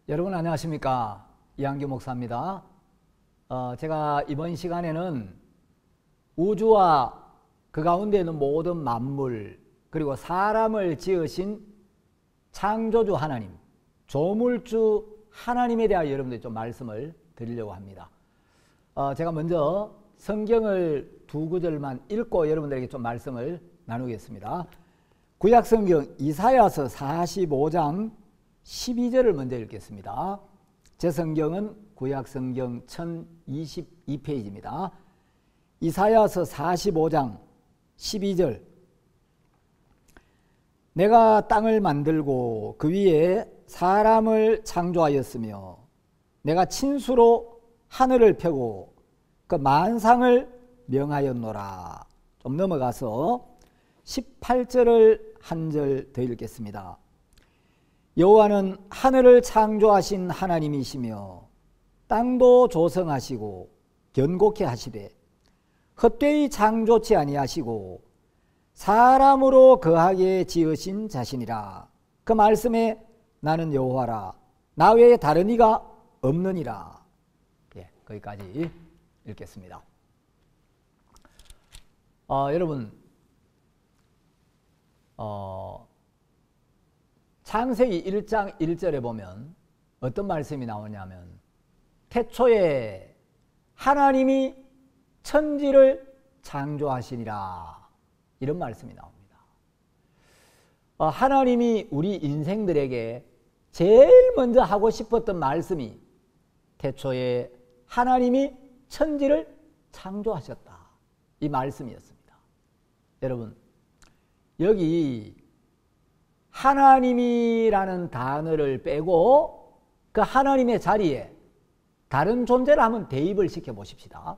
여러분 안녕하십니까? 이한규 목사입니다. 제가 이번 시간에는 우주와 그 가운데 있는 모든 만물 그리고 사람을 지으신 창조주 하나님, 조물주 하나님에 대하여 여러분들 좀 말씀을 드리려고 합니다. 제가 먼저 성경을 두 구절만 읽고 여러분들에게 좀 말씀을 나누겠습니다. 구약성경 이사야서 45장 12절을 먼저 읽겠습니다. 제 성경은 구약성경 1022페이지입니다. 이사야서 45장 12절. 내가 땅을 만들고 그 위에 사람을 창조하였으며 내가 친수로 하늘을 펴고 그 만상을 명하였노라. 좀 넘어가서 18절을 한 절 더 읽겠습니다. 여호와는 하늘을 창조하신 하나님이시며 땅도 조성하시고 견고케 하시되 헛되이 창조치 아니하시고 사람으로 거하게 지으신 자신이라. 그 말씀에 나는 여호와라 나 외에 다른 이가 없느니라. 거기까지 읽겠습니다. 여러분 창세기 1장 1절에 보면 어떤 말씀이 나오냐면 태초에 하나님이 천지를 창조하시니라, 이런 말씀이 나옵니다. 하나님이 우리 인생들에게 제일 먼저 하고 싶었던 말씀이 태초에 하나님이 천지를 창조하셨다, 이 말씀이었습니다. 여러분 여기 하나님이라는 단어를 빼고 그 하나님의 자리에 다른 존재를 한번 대입을 시켜 보십시다.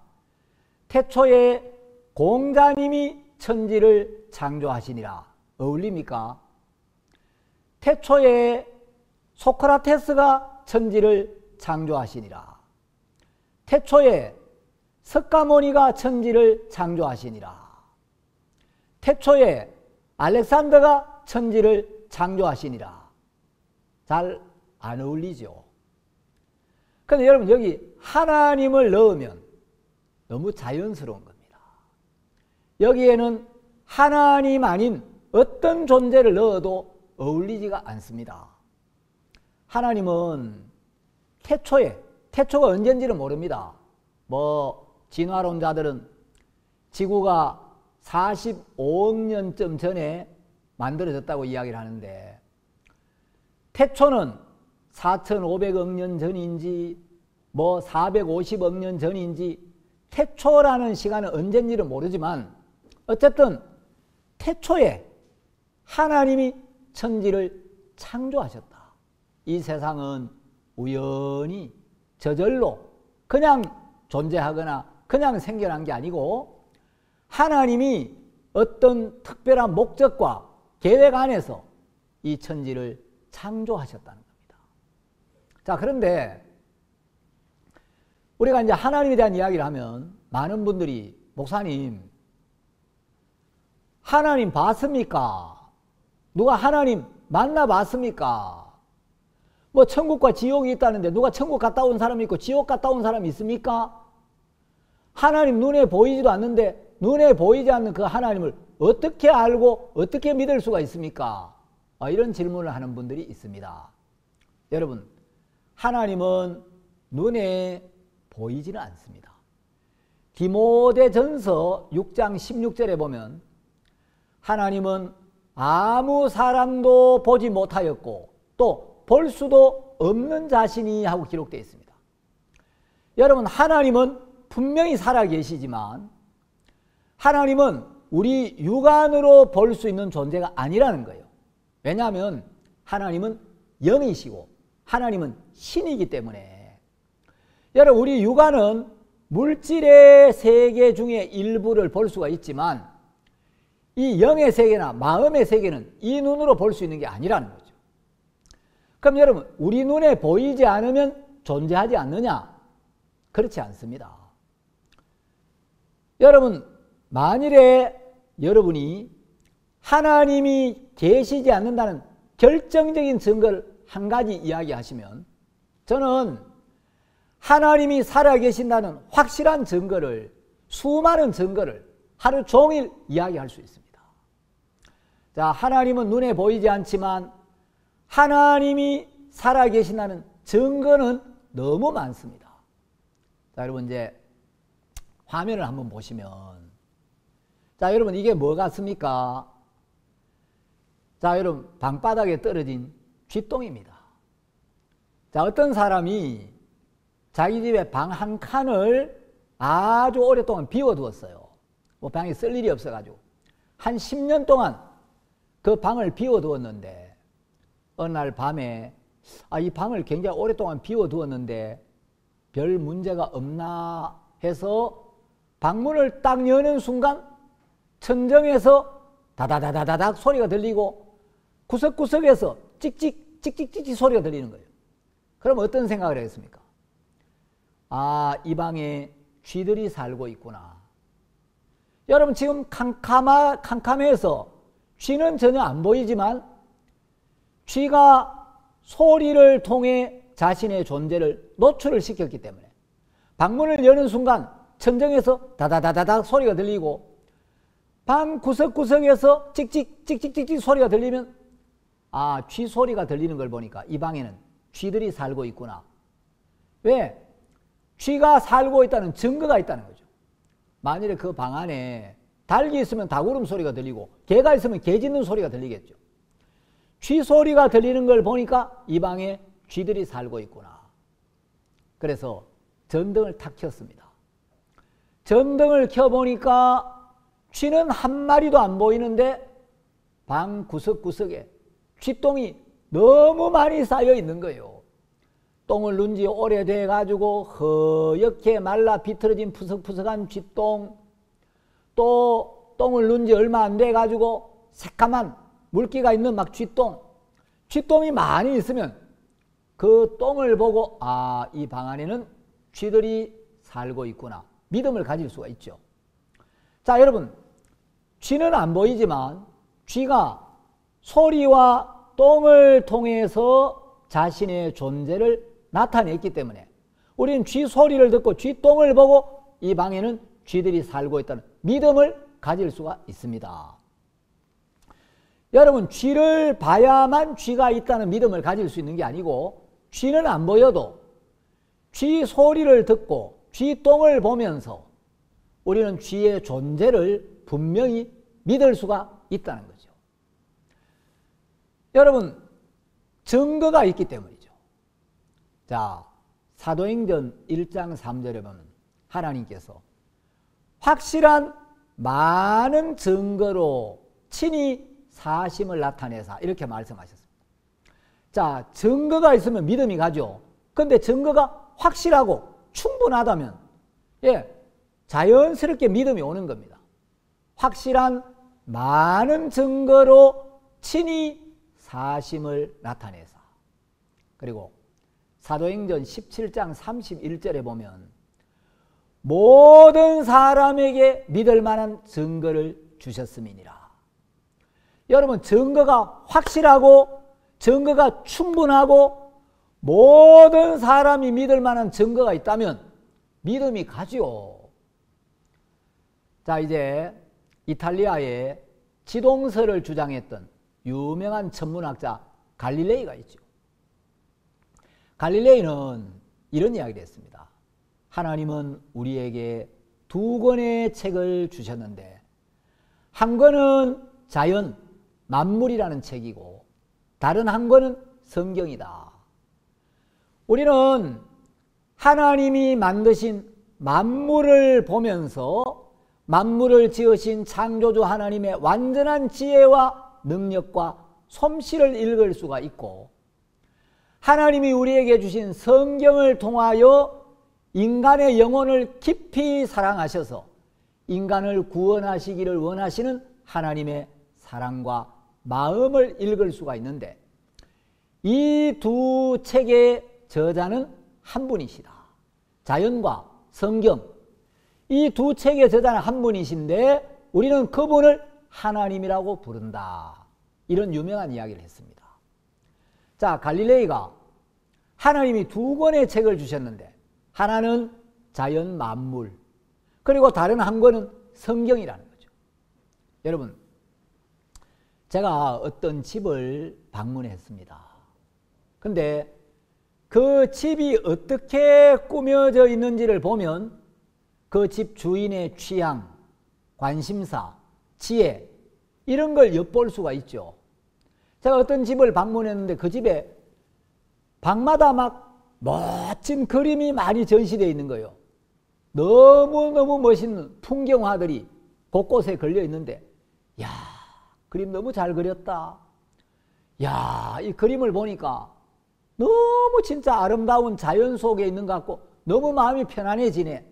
태초에 공자님이 천지를 창조하시니라, 어울립니까? 태초에 소크라테스가 천지를 창조하시니라, 태초에 석가모니가 천지를 창조하시니라, 태초에 알렉산더가 천지를 창조하시니라. 잘 안 어울리죠. 그런데 여러분 여기 하나님을 넣으면 너무 자연스러운 겁니다. 여기에는 하나님 아닌 어떤 존재를 넣어도 어울리지가 않습니다. 하나님은 태초가 언젠지는 모릅니다. 진화론자들은 지구가 45억 년쯤 전에 만들어졌다고 이야기를 하는데 태초는 4,500억 년 전인지 450억 년 전인지 태초라는 시간은 언젠지는 모르지만 어쨌든 태초에 하나님이 천지를 창조하셨다. 이 세상은 우연히 저절로 그냥 존재하거나 그냥 생겨난 게 아니고 하나님이 어떤 특별한 목적과 계획 안에서 이 천지를 창조하셨다는 겁니다. 자, 그런데 우리가 이제 하나님에 대한 이야기를 하면 많은 분들이 목사님, 하나님 봤습니까? 누가 하나님 만나봤습니까? 천국과 지옥이 있다는데 누가 천국 갔다 온 사람이 있고 지옥 갔다 온 사람이 있습니까? 하나님 눈에 보이지도 않는데 눈에 보이지 않는 그 하나님을 어떻게 알고 어떻게 믿을 수가 있습니까? 이런 질문을 하는 분들이 있습니다. 여러분, 하나님은 눈에 보이지는 않습니다. 디모데전서 6장 16절에 보면 하나님은 아무 사람도 보지 못하였고 또 볼 수도 없는 자신이 하고 기록되어 있습니다. 여러분, 하나님은 분명히 살아계시지만 하나님은 우리 육안으로 볼 수 있는 존재가 아니라는 거예요. 왜냐하면 하나님은 영이시고 하나님은 신이기 때문에. 여러분, 우리 육안은 물질의 세계 중에 일부를 볼 수가 있지만 이 영의 세계나 마음의 세계는 이 눈으로 볼 수 있는 게 아니라는 거죠. 그럼 여러분, 우리 눈에 보이지 않으면 존재하지 않느냐? 그렇지 않습니다. 여러분, 만일에 여러분이 하나님이 계시지 않는다는 결정적인 증거를 한 가지 이야기하시면 저는 하나님이 살아계신다는 확실한 증거를, 수많은 증거를 하루 종일 이야기할 수 있습니다. 자, 하나님은 눈에 보이지 않지만 하나님이 살아계신다는 증거는 너무 많습니다. 자, 여러분 이제 화면을 한번 보시면, 자, 여러분 이게 뭐 같습니까? 자, 여러분 방바닥에 떨어진 쥐똥입니다. 자, 어떤 사람이 자기 집에 방 한 칸을 아주 오랫동안 비워두었어요. 뭐 방에 쓸 일이 없어가지고 한 10년 동안 그 방을 비워두었는데, 어느 날 밤에 이 방을 굉장히 오랫동안 비워두었는데 별 문제가 없나 해서 방문을 딱 여는 순간 천정에서 다다다다닥 소리가 들리고 구석구석에서 찍찍 소리가 들리는 거예요. 그럼 어떤 생각을 하겠습니까? 이 방에 쥐들이 살고 있구나. 여러분 지금 캄캄해서 쥐는 전혀 안 보이지만 쥐가 소리를 통해 자신의 존재를 노출을 시켰기 때문에 방문을 여는 순간 천정에서 다다다다닥 소리가 들리고 방 구석구석에서 찍찍 소리가 들리면 쥐 소리가 들리는 걸 보니까 이 방에는 쥐들이 살고 있구나. 왜? 쥐가 살고 있다는 증거가 있다는 거죠. 만일에 그 방 안에 닭이 있으면 닭 울음소리가 들리고 개가 있으면 개 짖는 소리가 들리겠죠. 쥐 소리가 들리는 걸 보니까 이 방에 쥐들이 살고 있구나. 그래서 전등을 탁 켰습니다. 전등을 켜보니까 쥐는 한 마리도 안 보이는데 방 구석구석에 쥐똥이 너무 많이 쌓여 있는 거예요. 똥을 눈 지 오래돼 가지고 허옇게 말라 비틀어진 푸석푸석한 쥐똥, 또 똥을 눈 지 얼마 안 돼 가지고 새까만 물기가 있는 막 쥐똥이 많이 있으면 그 똥을 보고 이 방 안에는 쥐들이 살고 있구나, 믿음을 가질 수가 있죠. 자, 여러분 쥐는 안 보이지만 쥐가 소리와 똥을 통해서 자신의 존재를 나타냈기 때문에 우리는 쥐 소리를 듣고 쥐 똥을 보고 이 방에는 쥐들이 살고 있다는 믿음을 가질 수가 있습니다. 여러분 쥐를 봐야만 쥐가 있다는 믿음을 가질 수 있는 게 아니고 쥐는 안 보여도 쥐 소리를 듣고 쥐 똥을 보면서 우리는 쥐의 존재를 분명히 믿을 수가 있다는 거죠. 여러분 증거가 있기 때문이죠. 자, 사도행전 1장 3절에 보면 하나님께서 확실한 많은 증거로 친히 사심을 나타내사 이렇게 말씀하셨습니다. 자, 증거가 있으면 믿음이 가죠. 그런데 증거가 확실하고 충분하다면 자연스럽게 믿음이 오는 겁니다. 확실한 많은 증거로 친히 사심을 나타내사. 그리고 사도행전 17장 31절에 보면 모든 사람에게 믿을 만한 증거를 주셨음이니라. 여러분 증거가 확실하고 증거가 충분하고 모든 사람이 믿을 만한 증거가 있다면 믿음이 가죠. 자, 이제 이탈리아에 지동설을 주장했던 유명한 천문학자 갈릴레이가 있죠. 갈릴레이는 이런 이야기를 했습니다. 하나님은 우리에게 두 권의 책을 주셨는데 한 권은 자연, 만물이라는 책이고 다른 한 권은 성경이다. 우리는 하나님이 만드신 만물을 보면서 만물을 지으신 창조주 하나님의 완전한 지혜와 능력과 솜씨를 읽을 수가 있고 하나님이 우리에게 주신 성경을 통하여 인간의 영혼을 깊이 사랑하셔서 인간을 구원하시기를 원하시는 하나님의 사랑과 마음을 읽을 수가 있는데 이 두 책의 저자는 한 분이시다. 자연과 성경, 이 두 책의 저자는 한 분이신데 우리는 그분을 하나님이라고 부른다. 이런 유명한 이야기를 했습니다. 자, 갈릴레이가 하나님이 두 권의 책을 주셨는데 하나는 자연 만물, 그리고 다른 한 권은 성경이라는 거죠. 여러분, 제가 어떤 집을 방문했습니다. 근데 그 집이 어떻게 꾸며져 있는지를 보면 그 집 주인의 취향, 관심사, 지혜, 이런 걸 엿볼 수가 있죠. 제가 어떤 집을 방문했는데 그 집에 방마다 막 멋진 그림이 많이 전시되어 있는 거예요. 너무너무 멋있는 풍경화들이 곳곳에 걸려 있는데, 야, 그림 너무 잘 그렸다. 야, 이 그림을 보니까 너무 진짜 아름다운 자연 속에 있는 것 같고 너무 마음이 편안해지네.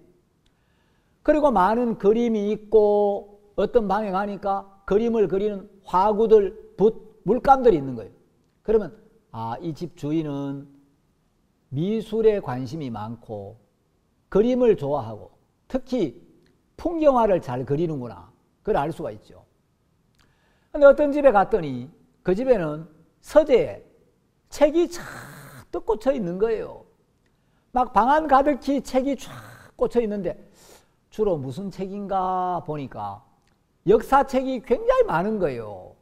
그리고 많은 그림이 있고 어떤 방에 가니까 그림을 그리는 화구들, 붓, 물감들이 있는 거예요. 그러면 이 집 주인은 미술에 관심이 많고 그림을 좋아하고 특히 풍경화를 잘 그리는구나. 그걸 알 수가 있죠. 근데 어떤 집에 갔더니 그 집에는 서재에 책이 쫙 꽂혀 있는 거예요. 막 방안 가득히 책이 쫙 꽂혀 있는데 주로 무슨 책인가 보니까 역사책이 굉장히 많은 거예요.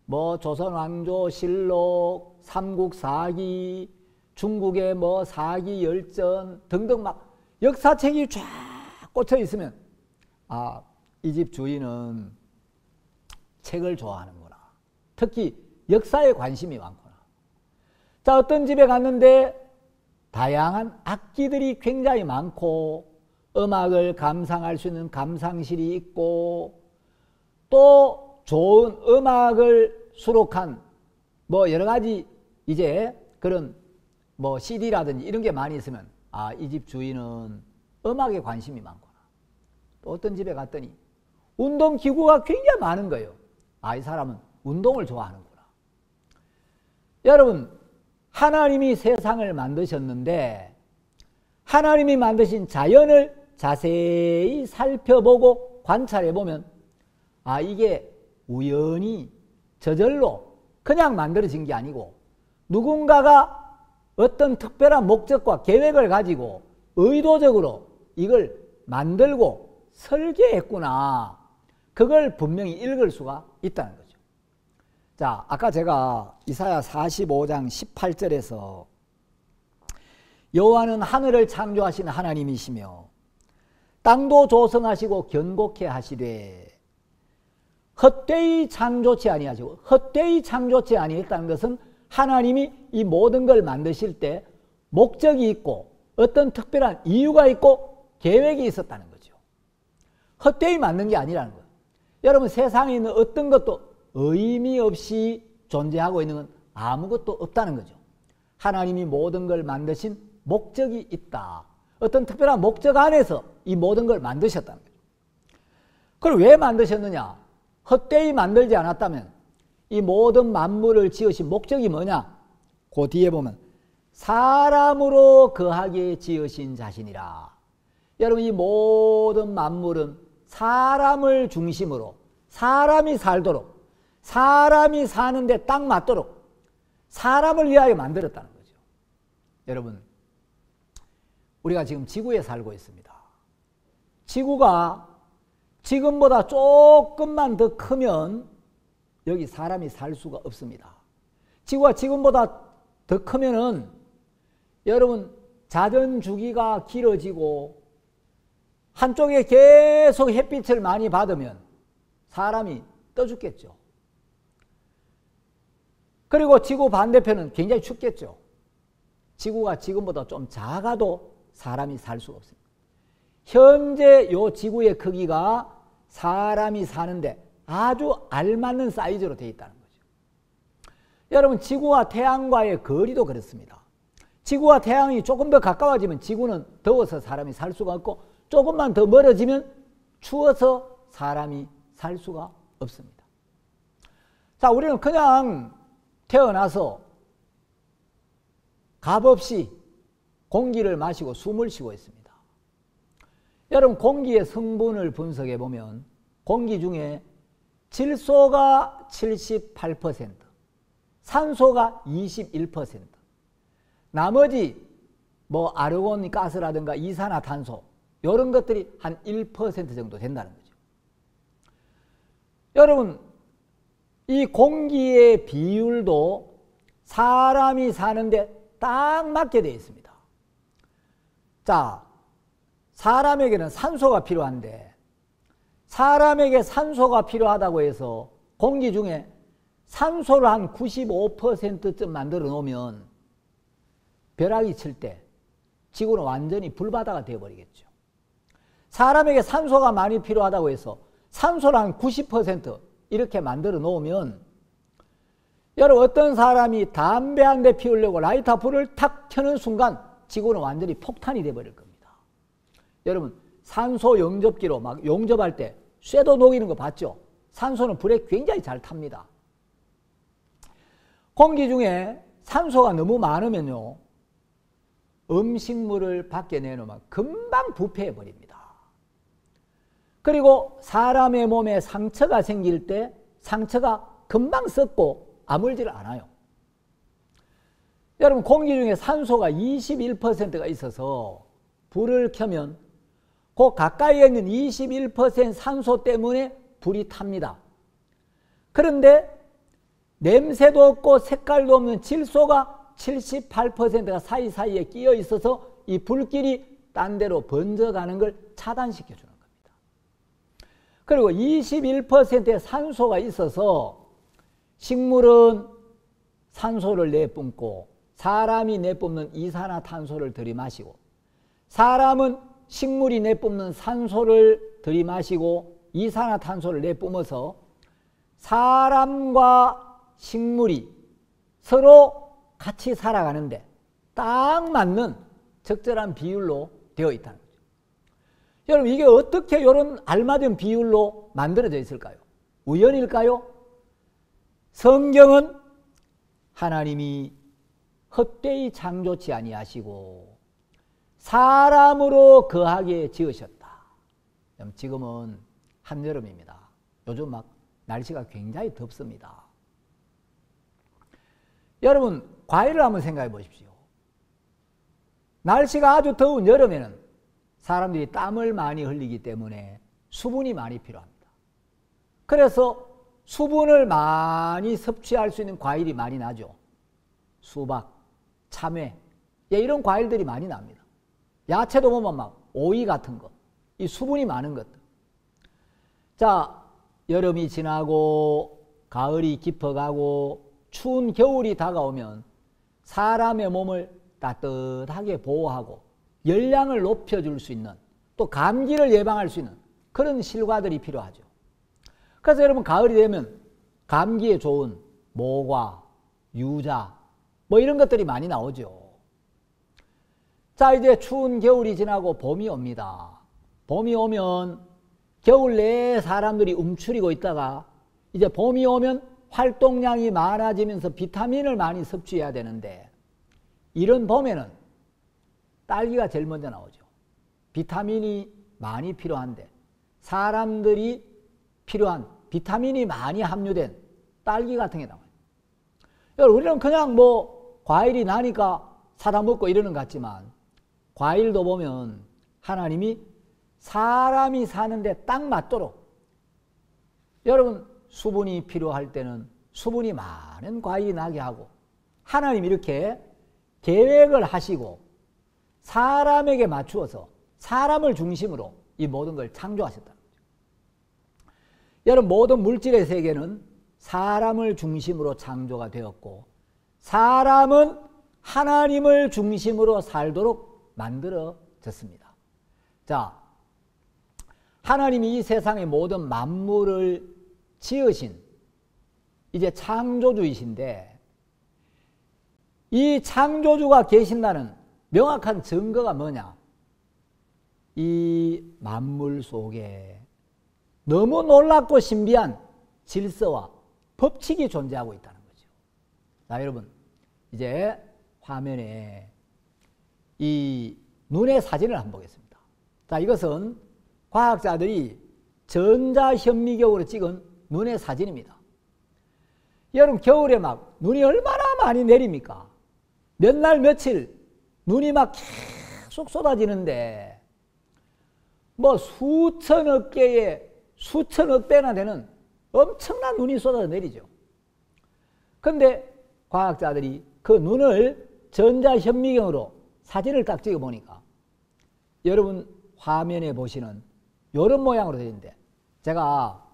뭐 조선왕조 실록, 삼국사기, 중국의 뭐 사기 열전 등등 막 역사책이 쫙 꽂혀 있으면 이 집 주인은 책을 좋아하는구나. 특히 역사에 관심이 많구나. 자, 어떤 집에 갔는데 다양한 악기들이 굉장히 많고 음악을 감상할 수 있는 감상실이 있고 또 좋은 음악을 수록한 뭐 여러 가지 이제 그런 뭐 CD라든지 이런 게 많이 있으면 이 집 주인은 음악에 관심이 많구나. 또 어떤 집에 갔더니 운동기구가 굉장히 많은 거예요. 이 사람은 운동을 좋아하는구나. 여러분, 하나님이 세상을 만드셨는데 하나님이 만드신 자연을 자세히 살펴보고 관찰해보면 이게 우연히 저절로 그냥 만들어진 게 아니고 누군가가 어떤 특별한 목적과 계획을 가지고 의도적으로 이걸 만들고 설계했구나. 그걸 분명히 읽을 수가 있다는 거죠. 자, 아까 제가 이사야 45장 18절에서 여호와는 하늘을 창조하신 하나님이시며 땅도 조성하시고 견고케 하시되 헛되이 창조치 아니하시고, 헛되이 창조치 아니했다는 것은 하나님이 이 모든 걸 만드실 때 목적이 있고 어떤 특별한 이유가 있고 계획이 있었다는 거죠. 헛되이 만든 게 아니라는 거예요. 여러분, 세상에 있는 어떤 것도 의미 없이 존재하고 있는 건 아무것도 없다는 거죠. 하나님이 모든 걸 만드신 목적이 있다. 어떤 특별한 목적 안에서 이 모든 걸 만드셨다는 거죠. 그걸 왜 만드셨느냐? 헛되이 만들지 않았다면 이 모든 만물을 지으신 목적이 뭐냐? 그 뒤에 보면 사람으로 거하게 지으신 자신이라. 여러분, 이 모든 만물은 사람을 중심으로 사람이 살도록, 사람이 사는데 딱 맞도록 사람을 위하여 만들었다는 거죠. 여러분, 우리가 지금 지구에 살고 있습니다. 지구가 지금보다 조금만 더 크면 여기 사람이 살 수가 없습니다. 지구가 지금보다 더 크면은 여러분, 자전 주기가 길어지고 한쪽에 계속 햇빛을 많이 받으면 사람이 떠 죽겠죠. 그리고 지구 반대편은 굉장히 춥겠죠. 지구가 지금보다 좀 작아도 사람이 살 수가 없습니다. 현재 요 지구의 크기가 사람이 사는데 아주 알맞는 사이즈로 되어 있다는 거죠. 여러분, 지구와 태양과의 거리도 그렇습니다. 지구와 태양이 조금 더 가까워지면 지구는 더워서 사람이 살 수가 없고 조금만 더 멀어지면 추워서 사람이 살 수가 없습니다. 자, 우리는 그냥 태어나서 값없이 공기를 마시고 숨을 쉬고 있습니다. 여러분, 공기의 성분을 분석해 보면 공기 중에 질소가 78%, 산소가 21%, 나머지 뭐 아르곤 가스라든가 이산화탄소 이런 것들이 한 1% 정도 된다는 거죠. 여러분, 이 공기의 비율도 사람이 사는데 딱 맞게 되어 있습니다. 자, 사람에게는 산소가 필요한데 사람에게 산소가 필요하다고 해서 공기 중에 산소를 한 95%쯤 만들어 놓으면 벼락이 칠 때 지구는 완전히 불바다가 되어버리겠죠. 사람에게 산소가 많이 필요하다고 해서 산소를 한 90% 이렇게 만들어 놓으면 여러분, 어떤 사람이 담배 한 대 피우려고 라이터 불을 탁 켜는 순간 지구는 완전히 폭탄이 되어버릴 겁니다. 여러분, 산소 용접기로 막 용접할 때 쇠도 녹이는 거 봤죠? 산소는 불에 굉장히 잘 탑니다. 공기 중에 산소가 너무 많으면요, 음식물을 밖에 내놓으면 금방 부패해 버립니다. 그리고 사람의 몸에 상처가 생길 때 상처가 금방 썩고 아물지를 않아요. 여러분, 공기 중에 산소가 21%가 있어서 불을 켜면 그 가까이에 있는 21% 산소 때문에 불이 탑니다. 그런데 냄새도 없고 색깔도 없는 질소가 78%가 사이사이에 끼어 있어서 이 불길이 딴 데로 번져가는 걸 차단시켜 주는 겁니다. 그리고 21%의 산소가 있어서 식물은 산소를 내뿜고 사람이 내뿜는 이산화탄소를 들이마시고 사람은 식물이 내뿜는 산소를 들이마시고 이산화탄소를 내뿜어서 사람과 식물이 서로 같이 살아가는데 딱 맞는 적절한 비율로 되어 있다는 거죠. 여러분, 이게 어떻게 이런 알맞은 비율로 만들어져 있을까요? 우연일까요? 성경은 하나님이 헛되이 창조치 아니하시고 사람으로 거하게 지으셨다. 지금은 한여름입니다. 요즘 막 날씨가 굉장히 덥습니다. 여러분, 과일을 한번 생각해 보십시오. 날씨가 아주 더운 여름에는 사람들이 땀을 많이 흘리기 때문에 수분이 많이 필요합니다. 그래서 수분을 많이 섭취할 수 있는 과일이 많이 나죠. 수박, 참외, 이런 과일들이 많이 납니다. 야채도 보면 막 오이 같은 거, 이 수분이 많은 것들. 자, 여름이 지나고 가을이 깊어가고 추운 겨울이 다가오면 사람의 몸을 따뜻하게 보호하고 열량을 높여줄 수 있는, 또 감기를 예방할 수 있는 그런 실과들이 필요하죠. 그래서 여러분, 가을이 되면 감기에 좋은 모과, 유자 뭐 이런 것들이 많이 나오죠. 자, 이제 추운 겨울이 지나고 봄이 옵니다. 봄이 오면 겨울 내에 사람들이 움츠리고 있다가 이제 봄이 오면 활동량이 많아지면서 비타민을 많이 섭취해야 되는데, 이런 봄에는 딸기가 제일 먼저 나오죠. 비타민이 많이 필요한데 사람들이 필요한 비타민이 많이 함유된 딸기 같은 게 나와요. 여러분, 우리는 그냥 뭐 과일이 나니까 사다 먹고 이러는 것 같지만 과일도 보면 하나님이 사람이 사는데 딱 맞도록, 여러분, 수분이 필요할 때는 수분이 많은 과일이 나게 하고 하나님이 이렇게 계획을 하시고 사람에게 맞추어서 사람을 중심으로 이 모든 걸 창조하셨다는 거죠. 여러분, 모든 물질의 세계는 사람을 중심으로 창조가 되었고 사람은 하나님을 중심으로 살도록 만들어졌습니다. 자, 하나님이 이 세상의 모든 만물을 지으신 이제 창조주이신데, 이 창조주가 계신다는 명확한 증거가 뭐냐? 이 만물 속에 너무 놀랍고 신비한 질서와 법칙이 존재하고 있다는 거죠. 자, 여러분, 이제 화면에 이 눈의 사진을 한번 보겠습니다. 자, 이것은 과학자들이 전자현미경으로 찍은 눈의 사진입니다. 여러분, 겨울에 막 눈이 얼마나 많이 내립니까? 몇 날 며칠 눈이 막 계속 쏟아지는데 뭐 수천억 개의 수천억 배나 되는 엄청난 눈이 쏟아져 내리죠. 그런데 과학자들이 그 눈을 전자현미경으로 사진을 딱 찍어 보니까 여러분 화면에 보시는 이런 모양으로 되어 있는데, 제가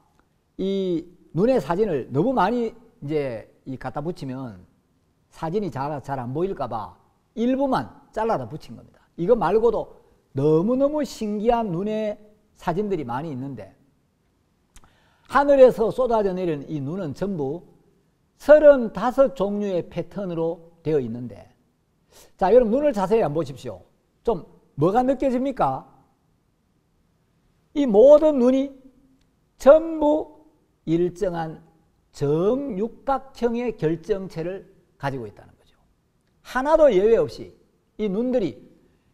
이 눈의 사진을 너무 많이 이제 갖다 붙이면 사진이 잘 안 보일까봐 일부만 잘라다 붙인 겁니다. 이거 말고도 너무너무 신기한 눈의 사진들이 많이 있는데, 하늘에서 쏟아져 내리는 이 눈은 전부 35종류의 패턴으로 되어 있는데, 자, 여러분 눈을 자세히 한번 보십시오. 좀 뭐가 느껴집니까? 이 모든 눈이 전부 일정한 정육각형의 결정체를 가지고 있다는 거죠. 하나도 예외 없이 이 눈들이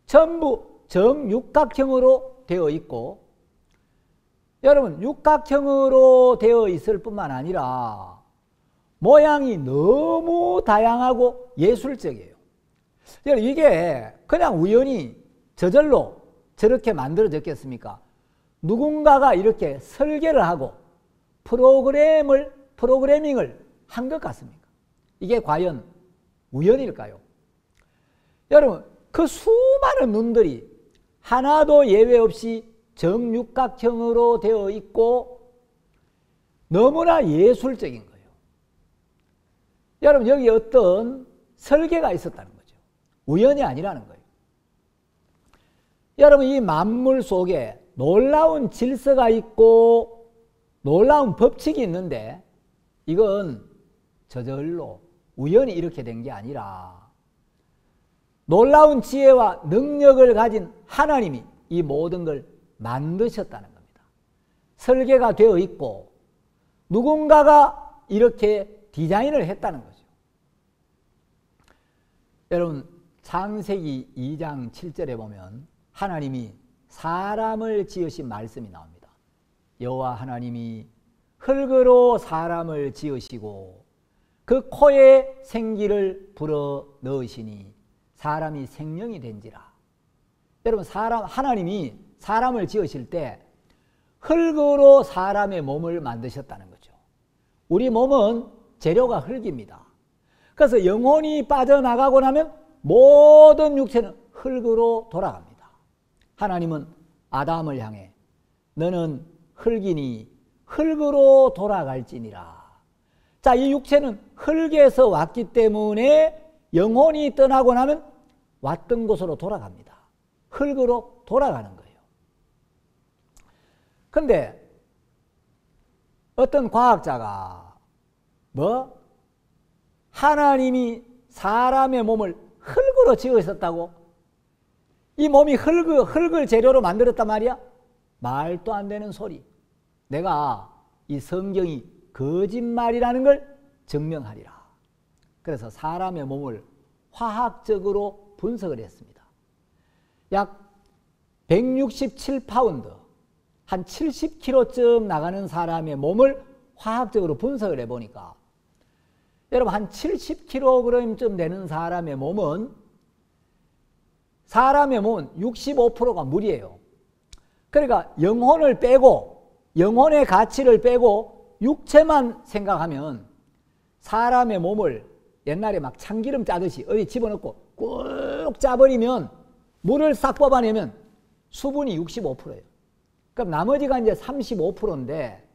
전부 정육각형으로 되어 있고, 여러분 육각형으로 되어 있을 뿐만 아니라 모양이 너무 다양하고 예술적이에요. 여러분 이게 그냥 우연히 저절로 저렇게 만들어졌겠습니까? 누군가가 이렇게 설계를 하고 프로그래밍을 한 것 같습니까? 이게 과연 우연일까요? 여러분 그 수많은 눈들이 하나도 예외 없이 정육각형으로 되어 있고 너무나 예술적인 거예요. 여러분 여기 어떤 설계가 있었다는 거죠. 우연이 아니라는 거예요. 여러분 이 만물 속에 놀라운 질서가 있고 놀라운 법칙이 있는데, 이건 저절로 우연히 이렇게 된 게 아니라 놀라운 지혜와 능력을 가진 하나님이 이 모든 걸 만드셨다는 겁니다. 설계가 되어 있고 누군가가 이렇게 디자인을 했다는 거죠. 여러분 창세기 2장 7절에 보면 하나님이 사람을 지으신 말씀이 나옵니다. 여호와 하나님이 흙으로 사람을 지으시고 그 코에 생기를 불어 넣으시니 사람이 생명이 된지라. 여러분 하나님이 사람을 지으실 때 흙으로 사람의 몸을 만드셨다는 거죠. 우리 몸은 재료가 흙입니다. 그래서 영혼이 빠져나가고 나면 모든 육체는 흙으로 돌아갑니다. 하나님은 아담을 향해 너는 흙이니 흙으로 돌아갈지니라. 자, 이 육체는 흙에서 왔기 때문에 영혼이 떠나고 나면 왔던 곳으로 돌아갑니다. 흙으로 돌아가는 거예요. 근데 어떤 과학자가 하나님이 사람의 몸을 흙으로 지어 있었다고? 이 몸이 흙을 재료로 만들었단 말이야? 말도 안 되는 소리. 내가 이 성경이 거짓말이라는 걸 증명하리라. 그래서 사람의 몸을 화학적으로 분석을 했습니다. 약 167파운드, 한 70kg쯤 나가는 사람의 몸을 화학적으로 분석을 해보니까 여러분 한 70kg쯤 되는 사람의 몸은 65%가 물이에요. 그러니까 영혼을 빼고 영혼의 가치를 빼고 육체만 생각하면 사람의 몸을 옛날에 막 참기름 짜듯이 어디 집어넣고 꾹 짜버리면 물을 싹 뽑아내면 수분이 65%예요. 그럼 나머지가 이제 35%인데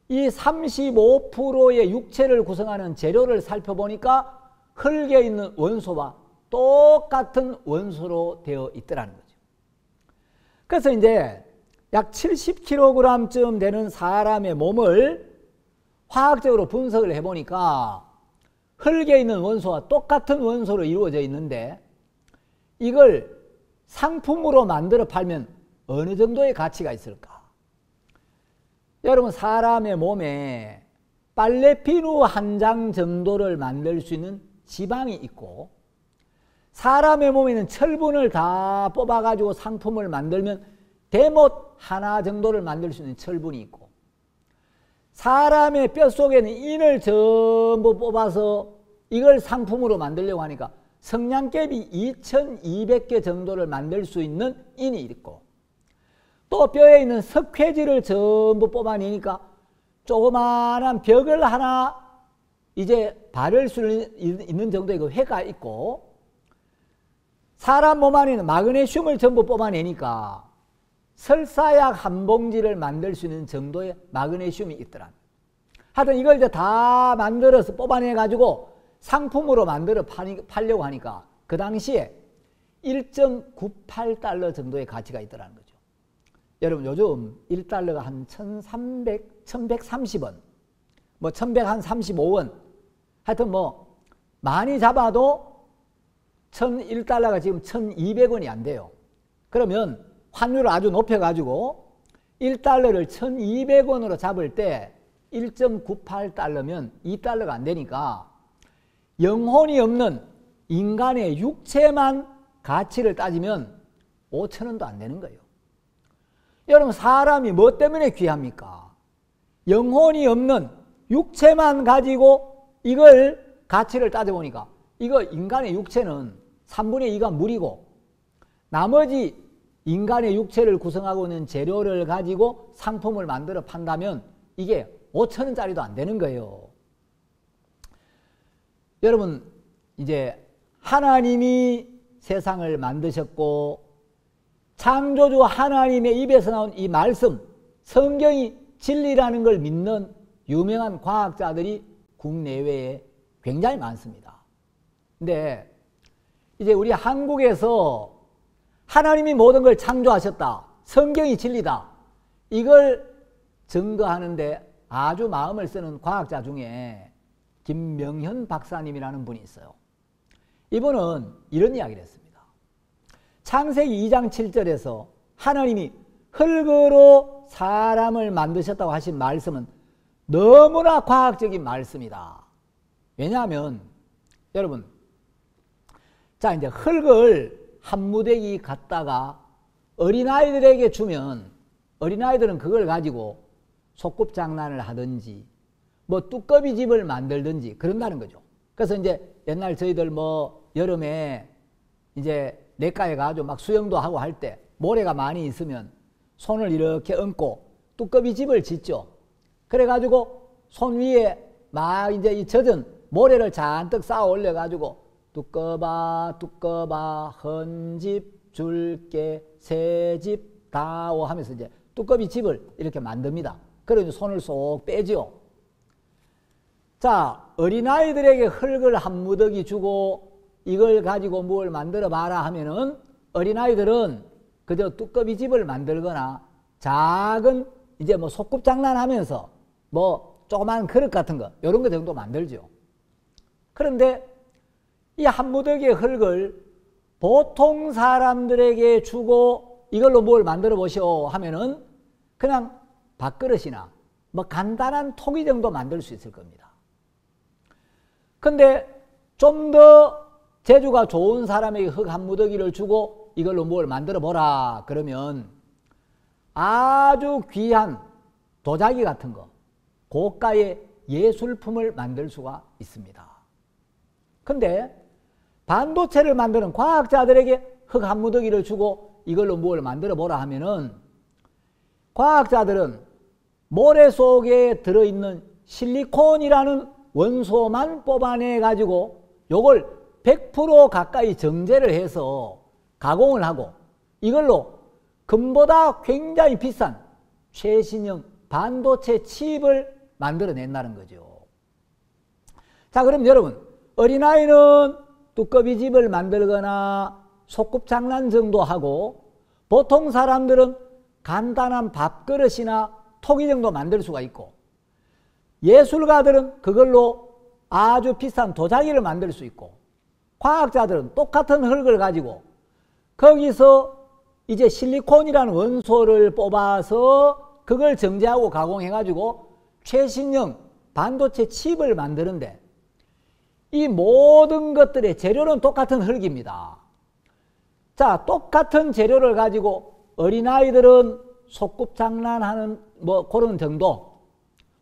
이 35%의 육체를 구성하는 재료를 살펴보니까 흙에 있는 원소와 똑같은 원소로 되어 있더라는 거죠. 그래서 이제 약 70kg쯤 되는 사람의 몸을 화학적으로 분석을 해보니까 흙에 있는 원소와 똑같은 원소로 이루어져 있는데 이걸 상품으로 만들어 팔면 어느 정도의 가치가 있을까? 여러분 사람의 몸에 빨래비누 한 장 정도를 만들 수 있는 지방이 있고 사람의 몸에는 철분을 다 뽑아가지고 상품을 만들면 대못 하나 정도를 만들 수 있는 철분이 있고 사람의 뼛속에는 인을 전부 뽑아서 이걸 상품으로 만들려고 하니까 성냥개비 2200개 정도를 만들 수 있는 인이 있고, 또 뼈에 있는 석회질을 전부 뽑아내니까 조그마한 벽을 하나 이제 바를 수 있는 정도의 그 회가 있고, 사람 몸 안에 있는 마그네슘을 전부 뽑아내니까 설사약 한 봉지를 만들 수 있는 정도의 마그네슘이 있더라. 하여튼 이걸 이제 다 만들어서 뽑아내 가지고 상품으로 만들어 팔려고 하니까 그 당시에 1.98달러 정도의 가치가 있더라는 거죠. 여러분, 요즘 1달러가 한 1130원, 뭐 1135원, 하여튼 뭐 많이 잡아도 1달러가 지금 1200원이 안 돼요. 그러면 환율을 아주 높여가지고 1달러를 1200원으로 잡을 때 1.98달러면 2달러가 안 되니까 영혼이 없는 인간의 육체만 가치를 따지면 5천원도 안 되는 거예요. 여러분, 사람이 뭐 때문에 귀합니까? 영혼이 없는 육체만 가지고 이걸 가치를 따져보니까 이거 인간의 육체는 3분의 2가 물이고 나머지 인간의 육체를 구성하고 있는 재료를 가지고 상품을 만들어 판다면 이게 5천원짜리도 안 되는 거예요. 여러분, 이제 하나님이 세상을 만드셨고 창조주 하나님의 입에서 나온 이 말씀, 성경이 진리라는 걸 믿는 유명한 과학자들이 국내외에 굉장히 많습니다. 근데 이제 우리 한국에서 하나님이 모든 걸 창조하셨다, 성경이 진리다, 이걸 증거하는데 아주 마음을 쓰는 과학자 중에 김명현 박사님이라는 분이 있어요. 이분은 이런 이야기를 했습니다. 창세기 2장 7절에서 하나님이 흙으로 사람을 만드셨다고 하신 말씀은 너무나 과학적인 말씀이다. 왜냐하면 여러분, 자, 이제 흙을 한 무더기 갖다가 어린아이들에게 주면 어린아이들은 그걸 가지고 소꿉장난을 하든지 뭐 뚜꺼비 집을 만들든지 그런다는 거죠. 그래서 이제 옛날 저희들 뭐 여름에 이제 냇가에 가서 막 수영도 하고 할 때 모래가 많이 있으면 손을 이렇게 얹고 뚜꺼비 집을 짓죠. 그래가지고 손 위에 막 이제 이 젖은 모래를 잔뜩 쌓아 올려가지고 뚜꺼봐 뚜꺼봐 헌 집 줄게 새 집 다오 하면서 이제 뚜꺼비 집을 이렇게 만듭니다. 그래서 손을 쏙 빼죠. 자, 어린아이들에게 흙을 한 무더기 주고 이걸 가지고 뭘 만들어 봐라 하면은 어린아이들은 그저 뚜꺼비 집을 만들거나 작은 이제 뭐 소꿉장난 하면서 뭐 조그만 그릇 같은 거 이런 거 정도 만들죠. 그런데 이 한 무더기의 흙을 보통 사람들에게 주고 이걸로 뭘 만들어 보시오 하면은 그냥 밥그릇이나 뭐 간단한 토기 정도 만들 수 있을 겁니다. 근데 좀 더 재주가 좋은 사람에게 흙 한 무더기를 주고 이걸로 뭘 만들어 보라 그러면 아주 귀한 도자기 같은 거, 고가의 예술품을 만들 수가 있습니다. 근데 반도체를 만드는 과학자들에게 흙 한 무더기를 주고 이걸로 뭘 만들어 보라 하면은 과학자들은 모래 속에 들어있는 실리콘이라는 원소만 뽑아내 가지고 요걸 100% 가까이 정제를 해서 가공을 하고 이걸로 금보다 굉장히 비싼 최신형 반도체 칩을 만들어낸다는 거죠. 자, 그럼 여러분, 어린아이는 뚜꺼비 집을 만들거나 소꿉장난 정도 하고 보통 사람들은 간단한 밥그릇이나 토기 정도 만들 수가 있고 예술가들은 그걸로 아주 비싼 도자기를 만들 수 있고 과학자들은 똑같은 흙을 가지고 거기서 이제 실리콘이라는 원소를 뽑아서 그걸 정제하고 가공해 가지고 최신형 반도체 칩을 만드는데 이 모든 것들의 재료는 똑같은 흙입니다. 자, 똑같은 재료를 가지고 어린아이들은 소꿉장난하는 뭐 그런 정도,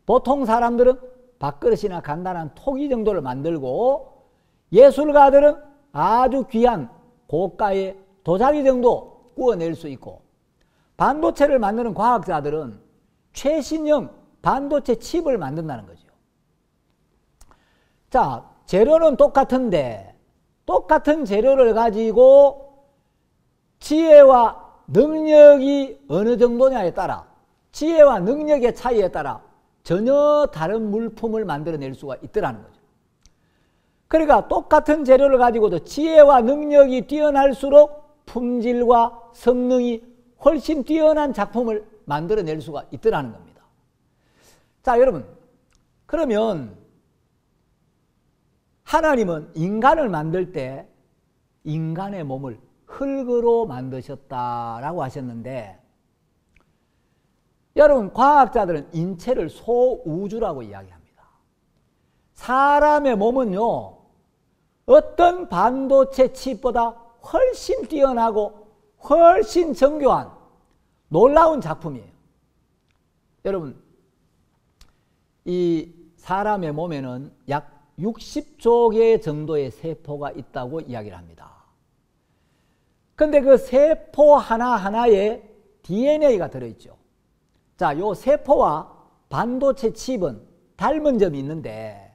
보통 사람들은 밥그릇이나 간단한 토기 정도를 만들고 예술가들은 아주 귀한 고가의 도자기 정도 구워낼 수 있고, 반도체를 만드는 과학자들은 최신형 반도체 칩을 만든다는 거죠. 자, 재료는 똑같은데 똑같은 재료를 가지고 지혜와 능력이 어느 정도냐에 따라, 지혜와 능력의 차이에 따라 전혀 다른 물품을 만들어낼 수가 있더라는 거죠. 그러니까 똑같은 재료를 가지고도 지혜와 능력이 뛰어날수록 품질과 성능이 훨씬 뛰어난 작품을 만들어낼 수가 있더라는 겁니다. 자, 여러분, 그러면 하나님은 인간을 만들 때 인간의 몸을 흙으로 만드셨다라고 하셨는데, 여러분, 과학자들은 인체를 소우주라고 이야기합니다. 사람의 몸은요, 어떤 반도체 칩보다 훨씬 뛰어나고 훨씬 정교한 놀라운 작품이에요. 여러분, 이 사람의 몸에는 약 60조 개 정도의 세포가 있다고 이야기를 합니다. 근데 그 세포 하나하나에 DNA가 들어있죠. 자, 요 세포와 반도체 칩은 닮은 점이 있는데,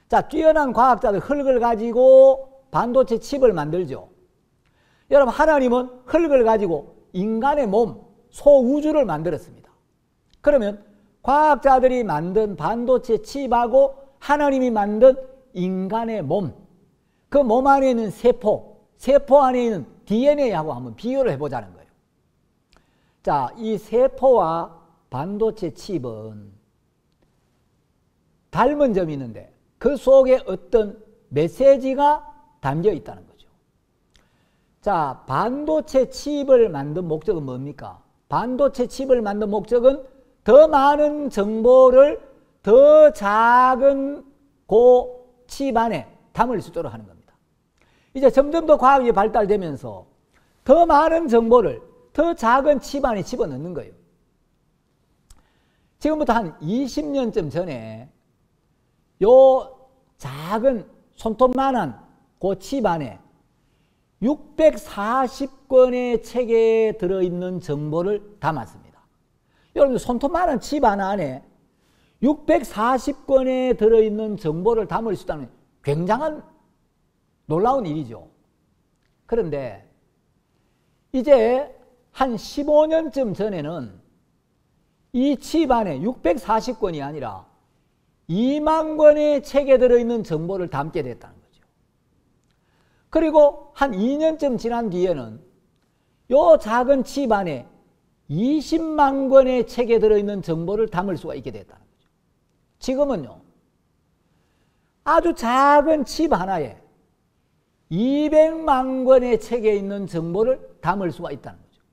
자, 뛰어난 과학자들 흙을 가지고 반도체 칩을 만들죠. 여러분, 하나님은 흙을 가지고 인간의 몸, 소우주를 만들었습니다. 그러면 과학자들이 만든 반도체 칩하고 하나님이 만든 인간의 몸, 그 몸 안에 있는 세포 안에 있는 DNA하고 한번 비교를 해보자는 거예요. 자, 이 세포와 반도체 칩은 닮은 점이 있는데 그 속에 어떤 메시지가 담겨 있다는 거죠. 자, 반도체 칩을 만든 목적은 뭡니까? 반도체 칩을 만든 목적은 더 많은 정보를 더 작은 그 칩 안에 담을 수 있도록 하는 겁니다. 이제 점점 더 과학이 발달되면서 더 많은 정보를 더 작은 칩 안에 집어넣는 거예요. 지금부터 한 20년쯤 전에 요 작은 손톱만한 그 칩 안에 640권의 책에 들어있는 정보를 담았습니다. 여러분들, 손톱만한 칩 하나 안에 640권에 들어있는 정보를 담을 수 있다는 굉장한 놀라운 일이죠. 그런데 이제 한 15년쯤 전에는 이 칩 안에 640권이 아니라 2만 권의 책에 들어있는 정보를 담게 됐다는 거죠. 그리고 한 2년쯤 지난 뒤에는 이 작은 칩 안에 20만 권의 책에 들어있는 정보를 담을 수가 있게 됐다는 거죠. 지금은요, 아주 작은 칩 하나에 200만 권의 책에 있는 정보를 담을 수가 있다는 거죠.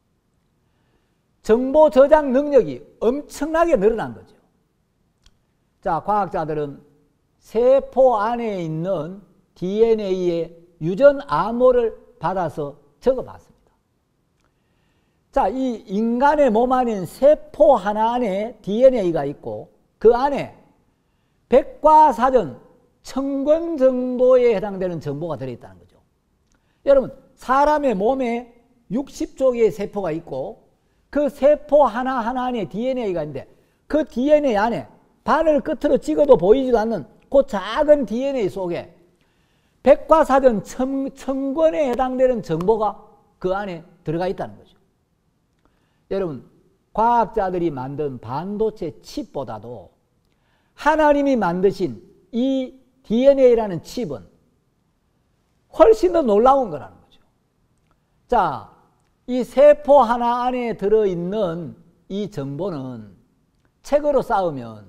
정보 저장 능력이 엄청나게 늘어난 거죠. 자, 과학자들은 세포 안에 있는 DNA의 유전 암호를 받아서 적어봤습니다. 자, 이 인간의 몸 안에는 세포 하나 안에 DNA가 있고 그 안에 백과사전 1000권 정도에 해당되는 정보가 들어있다는 거죠. 여러분, 사람의 몸에 60조 개의 세포가 있고 그 세포 하나하나 안에 DNA가 있는데 그 DNA 안에 바늘 끝으로 찍어도 보이지도 않는 그 작은 DNA 속에 백과사전 1000권에 해당되는 정보가 그 안에 들어가 있다는 거죠. 여러분, 과학자들이 만든 반도체 칩보다도 하나님이 만드신 이 DNA라는 칩은 훨씬 더 놀라운 거라는 거죠. 자, 이 세포 하나 안에 들어있는 이 정보는 책으로 쌓으면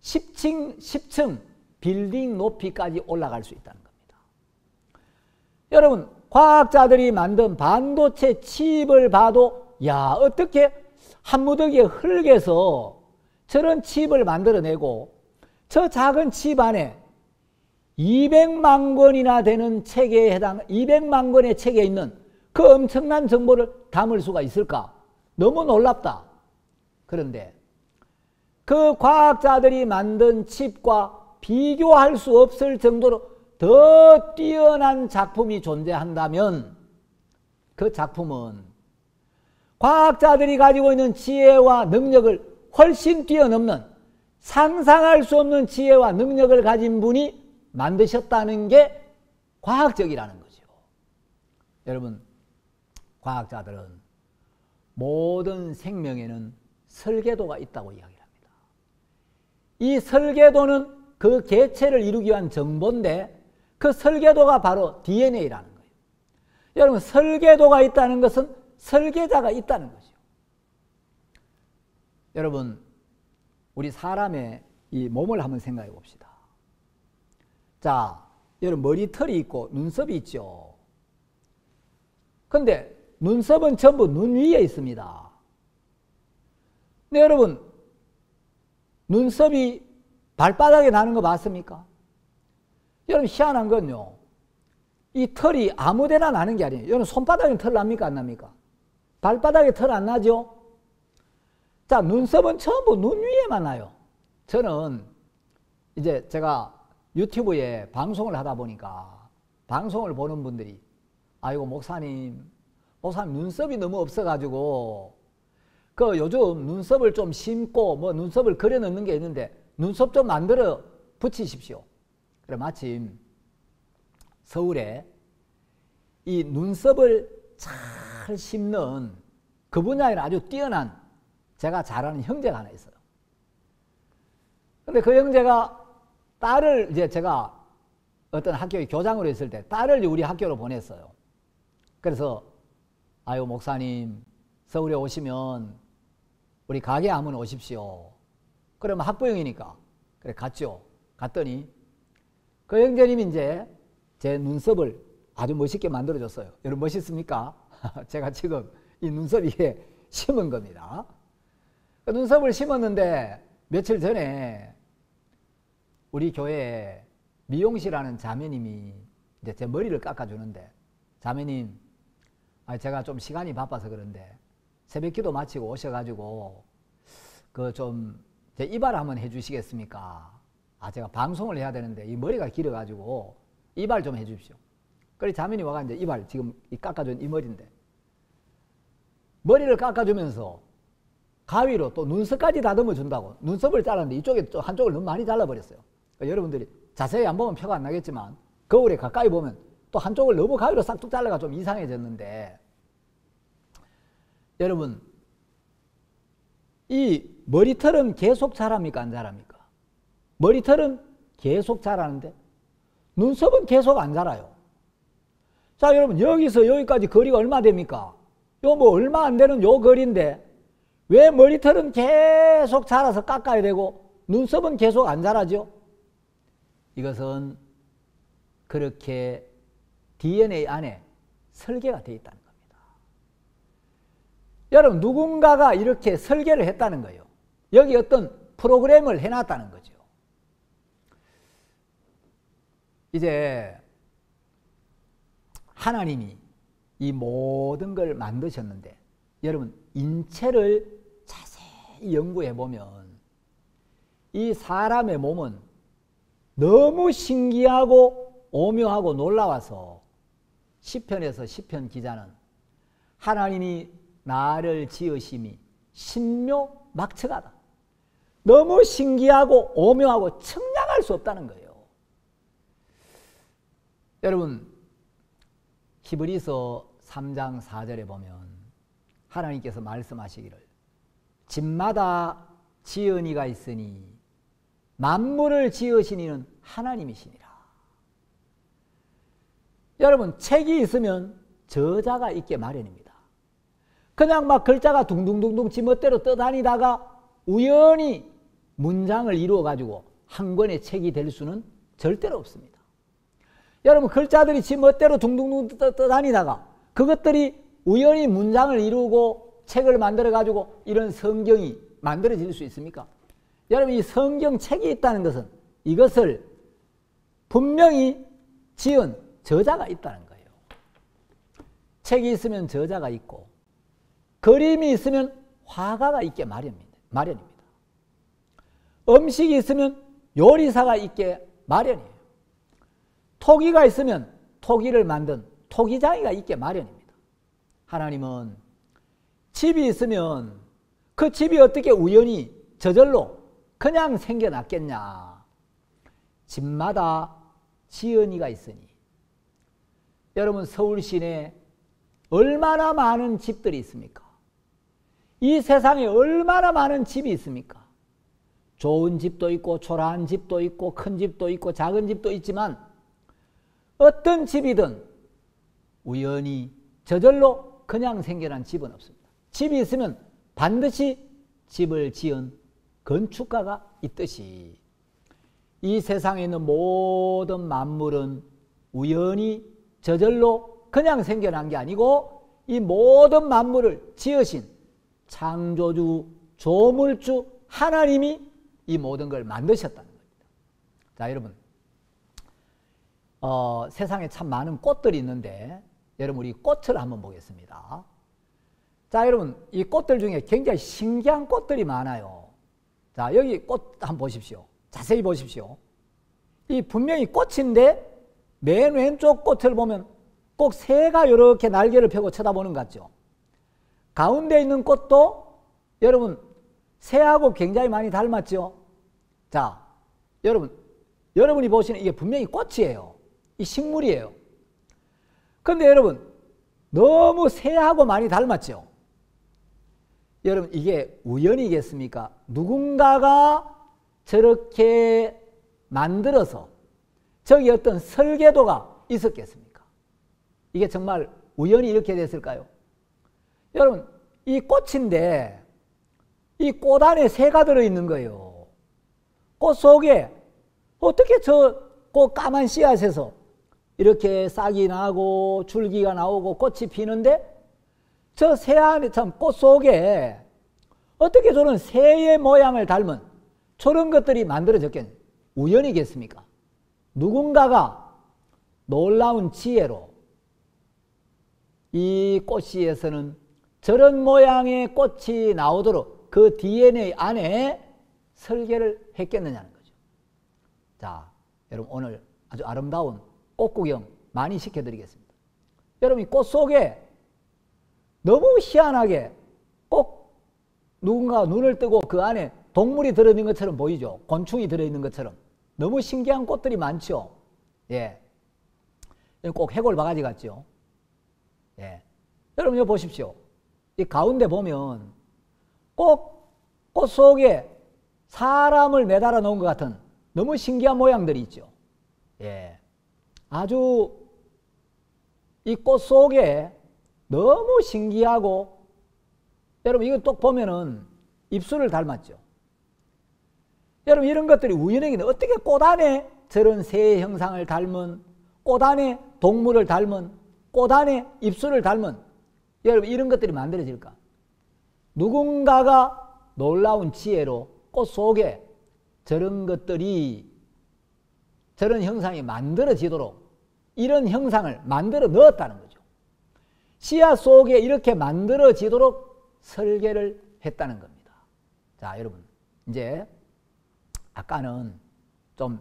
10층 빌딩 높이까지 올라갈 수 있다는 겁니다. 여러분, 과학자들이 만든 반도체 칩을 봐도 야, 어떻게 한 무더기의 흙에서 저런 칩을 만들어내고 저 작은 칩 안에 200만 권이나 되는 책에 해당 200만 권의 책에 있는 그 엄청난 정보를 담을 수가 있을까? 너무 놀랍다. 그런데 그 과학자들이 만든 칩과 비교할 수 없을 정도로 더 뛰어난 작품이 존재한다면 그 작품은 과학자들이 가지고 있는 지혜와 능력을 훨씬 뛰어넘는 상상할 수 없는 지혜와 능력을 가진 분이 만드셨다는 게 과학적이라는 거죠. 여러분, 과학자들은 모든 생명에는 설계도가 있다고 이야기합니다. 이 설계도는 그 개체를 이루기 위한 정보인데 그 설계도가 바로 DNA라는 거예요. 여러분, 설계도가 있다는 것은 설계자가 있다는 거죠. 여러분, 우리 사람의 이 몸을 한번 생각해 봅시다. 자, 여러분 머리털이 있고 눈썹이 있죠. 근데 눈썹은 전부 눈 위에 있습니다. 근데 여러분, 눈썹이 발바닥에 나는 거 봤습니까? 여러분, 희한한 건요, 이 털이 아무데나 나는 게 아니에요. 여러분, 손바닥에 털 납니까? 안 납니까? 발바닥에 털 안 나죠? 자, 눈썹은 전부 눈 위에만 나요. 저는 이제 제가 유튜브에 방송을 하다 보니까 방송을 보는 분들이, 아이고 목사님 눈썹이 너무 없어가지고 그 요즘 눈썹을 좀 심고 뭐 눈썹을 그려 넣는 게 있는데 눈썹 좀 만들어 붙이십시오. 그래, 마침 서울에 이 눈썹을 잘 심는 그 분야에 아주 뛰어난 제가 잘 아는 형제가 하나 있어요. 근데 그 형제가 딸을, 이제 제가 어떤 학교에 교장으로 있을 때 딸을 우리 학교로 보냈어요. 그래서 아유 목사님, 서울에 오시면 우리 가게 한번 오십시오. 그러면 학부형이니까 그래 갔죠. 갔더니 그 형제님이 이제 제 눈썹을 아주 멋있게 만들어줬어요. 여러분, 멋있습니까? 제가 지금 이 눈썹 위에 심은 겁니다. 그 눈썹을 심었는데 며칠 전에 우리 교회에 미용실하는 자매님이 이제 제 머리를 깎아주는데, 자매님, 제가 좀 시간이 바빠서 그런데 새벽 기도 마치고 오셔가지고 그 좀 제 이발 한번 해주시겠습니까? 제가 방송을 해야 되는데 이 머리가 길어가지고 이발 좀 해주십시오. 그래, 자매님 와가 이제 이발 지금 깎아준 이 머리인데, 머리를 깎아주면서 가위로 또 눈썹까지 다듬어 준다고 눈썹을 잘랐는데 이쪽에 또 한쪽을 너무 많이 잘라버렸어요. 그러니까 여러분들이 자세히 안 보면 표가 안 나겠지만 거울에 가까이 보면 또 한쪽을 너무 가위로 싹둑 잘라가 좀 이상해졌는데, 여러분, 이 머리털은 계속 자랍니까? 안 자랍니까? 머리털은 계속 자라는데 눈썹은 계속 안 자라요. 자, 여러분, 여기서 여기까지 거리가 얼마 됩니까? 요 뭐 얼마 안 되는 요 거리인데 왜 머리털은 계속 자라서 깎아야 되고 눈썹은 계속 안 자라죠? 이것은 그렇게 DNA 안에 설계가 되어 있다는 겁니다. 여러분, 누군가가 이렇게 설계를 했다는 거예요. 여기 어떤 프로그램을 해놨다는 거죠. 이제 하나님이 이 모든 걸 만드셨는데, 여러분, 인체를 자세히 연구해 보면 이 사람의 몸은 너무 신기하고 오묘하고 놀라워서 시편에서 시편 기자는 하나님이 나를 지으심이 신묘막측하다, 너무 신기하고 오묘하고 측량할 수 없다는 거예요. 여러분, 히브리서 3장 4절에 보면 하나님께서 말씀하시기를 집마다 지은 이가 있으니 만물을 지으신 이는 하나님이시니라. 여러분, 책이 있으면 저자가 있게 마련입니다. 그냥 막 글자가 둥둥둥둥 지멋대로 떠다니다가 우연히 문장을 이루어 가지고 한 권의 책이 될 수는 절대로 없습니다. 여러분, 글자들이 지멋대로 둥둥둥 떠다니다가 그것들이 우연히 문장을 이루고 책을 만들어 가지고 이런 성경이 만들어질 수 있습니까? 여러분, 이 성경 책이 있다는 것은 이것을 분명히 지은 저자가 있다는 거예요. 책이 있으면 저자가 있고 그림이 있으면 화가가 있게 마련입니다. 음식이 있으면 요리사가 있게 마련이에요. 토기가 있으면 토기를 만든 토기장이가 있게 마련입니다. 하나님은 집이 있으면 그 집이 어떻게 우연히 저절로 그냥 생겨났겠냐. 집마다 지은이가 있으니. 여러분, 서울 시내에 얼마나 많은 집들이 있습니까? 이 세상에 얼마나 많은 집이 있습니까? 좋은 집도 있고 초라한 집도 있고 큰 집도 있고 작은 집도 있지만 어떤 집이든 우연히 저절로 그냥 생겨난 집은 없습니다. 집이 있으면 반드시 집을 지은 건축가가 있듯이 이 세상에 있는 모든 만물은 우연히 저절로 그냥 생겨난 게 아니고 이 모든 만물을 지으신 창조주, 조물주 하나님이 이 모든 걸 만드셨다는 겁니다. 자, 여러분, 세상에 참 많은 꽃들이 있는데 여러분, 우리 꽃을 한번 보겠습니다. 자, 여러분, 이 꽃들 중에 굉장히 신기한 꽃들이 많아요. 자, 여기 꽃 한번 보십시오. 자세히 보십시오. 이 분명히 꽃인데 맨 왼쪽 꽃을 보면 꼭 새가 이렇게 날개를 펴고 쳐다보는 것 같죠. 가운데 있는 꽃도 여러분 새하고 굉장히 많이 닮았죠. 자, 여러분이 보시는 이게 분명히 꽃이에요. 이 식물이에요. 그런데 여러분, 너무 새하고 많이 닮았죠. 여러분, 이게 우연이겠습니까? 누군가가 저렇게 만들어서 저기 어떤 설계도가 있었겠습니까? 이게 정말 우연히 이렇게 됐을까요? 여러분, 이 꽃인데 이 꽃 안에 새가 들어있는 거예요. 꽃 속에 어떻게 저 꽃 까만 씨앗에서 이렇게 싹이 나고 줄기가 나오고 꽃이 피는데 저 새 안에 참 꽃 속에 어떻게 저런 새의 모양을 닮은 저런 것들이 만들어졌겠냐? 우연이겠습니까? 누군가가 놀라운 지혜로 이 꽃씨에서는 저런 모양의 꽃이 나오도록 그 DNA 안에 설계를 했겠느냐는 거죠. 자, 여러분, 오늘 아주 아름다운 꽃 구경 많이 시켜드리겠습니다. 여러분, 이 꽃 속에 너무 희한하게 꼭 누군가 눈을 뜨고 그 안에 동물이 들어있는 것처럼 보이죠. 곤충이 들어있는 것처럼. 너무 신기한 꽃들이 많죠. 예. 꼭 해골 바가지 같죠. 예. 여러분, 여기 보십시오. 이 가운데 보면 꼭 꽃 속에 사람을 매달아 놓은 것 같은 너무 신기한 모양들이 있죠. 예. 아주 이 꽃 속에 너무 신기하고, 여러분, 이거 또 보면은 입술을 닮았죠. 여러분, 이런 것들이 우연하게는 어떻게 꽃 안에 저런 새의 형상을 닮은, 꽃 안에 동물을 닮은, 꽃 안에 입술을 닮은, 여러분, 이런 것들이 만들어질까? 누군가가 놀라운 지혜로 꽃 속에 저런 것들이, 저런 형상이 만들어지도록 이런 형상을 만들어 넣었다는 거죠. 씨앗 속에 이렇게 만들어지도록 설계를 했다는 겁니다. 자, 여러분, 이제 아까는 좀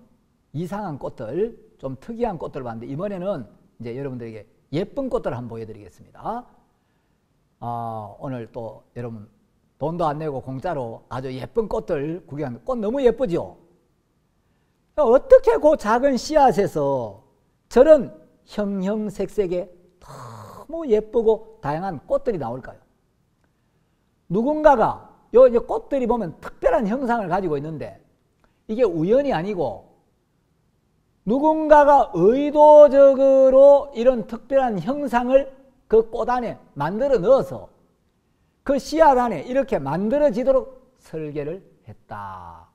이상한 꽃들, 좀 특이한 꽃들을 봤는데 이번에는 이제 여러분들에게 예쁜 꽃들을 한번 보여드리겠습니다. 오늘 또 여러분 돈도 안 내고 공짜로 아주 예쁜 꽃들 구경하는, 꽃 너무 예쁘죠? 어떻게 그 작은 씨앗에서 저런 형형색색의 너무 예쁘고 다양한 꽃들이 나올까요? 누군가가 요 꽃들이 보면 특별한 형상을 가지고 있는데 이게 우연이 아니고 누군가가 의도적으로 이런 특별한 형상을 그 꽃 안에 만들어 넣어서 그 씨앗 안에 이렇게 만들어지도록 설계를 했다.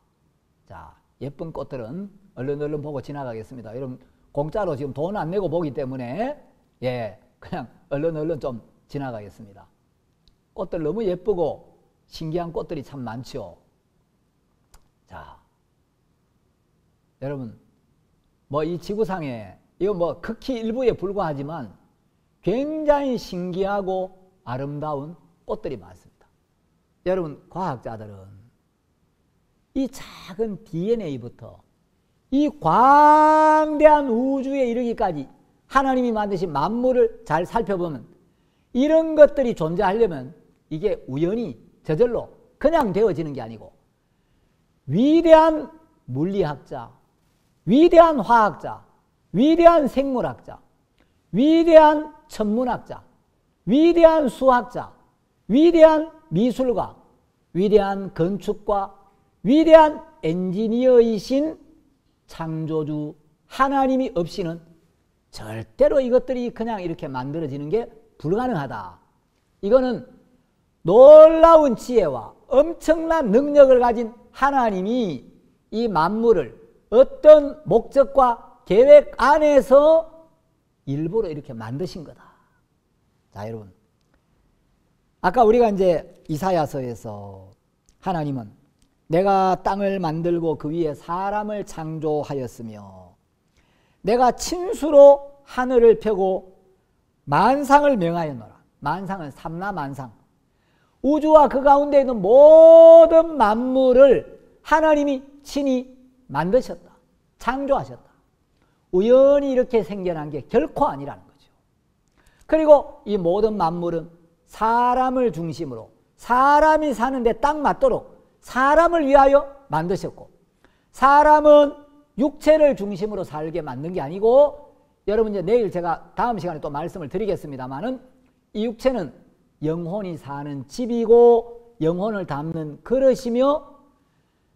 자, 예쁜 꽃들은 얼른 보고 지나가겠습니다. 여러분, 공짜로 지금 돈 안 내고 보기 때문에 예, 그냥 얼른 좀 지나가겠습니다. 꽃들 너무 예쁘고 신기한 꽃들이 참 많죠. 자, 여러분, 뭐 이 지구상에 이거 뭐 극히 일부에 불과하지만 굉장히 신기하고 아름다운 꽃들이 많습니다. 여러분, 과학자들은 이 작은 DNA부터 이 광대한 우주에 이르기까지 하나님이 만드신 만물을 잘 살펴보면 이런 것들이 존재하려면 이게 우연히 저절로 그냥 되어지는 게 아니고 위대한 물리학자, 위대한 화학자, 위대한 생물학자, 위대한 천문학자, 위대한 수학자, 위대한 미술가, 위대한 건축가, 위대한 엔지니어이신 창조주 하나님이 없이는 절대로 이것들이 그냥 이렇게 만들어지는 게 불가능하다. 이거는 놀라운 지혜와 엄청난 능력을 가진 하나님이 이 만물을 어떤 목적과 계획 안에서 일부러 이렇게 만드신 거다. 자, 여러분. 아까 우리가 이제 이사야서에서 하나님은 내가 땅을 만들고 그 위에 사람을 창조하였으며 내가 친수로 하늘을 펴고 만상을 명하였노라. 만상은 삼라만상. 우주와 그 가운데 있는 모든 만물을 하나님이 친히 만드셨다. 창조하셨다. 우연히 이렇게 생겨난 게 결코 아니라는 거죠. 그리고 이 모든 만물은 사람을 중심으로 사람이 사는데 딱 맞도록 사람을 위하여 만드셨고 사람은 육체를 중심으로 살게 만든 게 아니고 여러분 이제 내일 제가 다음 시간에 또 말씀을 드리겠습니다만은 이 육체는 영혼이 사는 집이고 영혼을 담는 그릇이며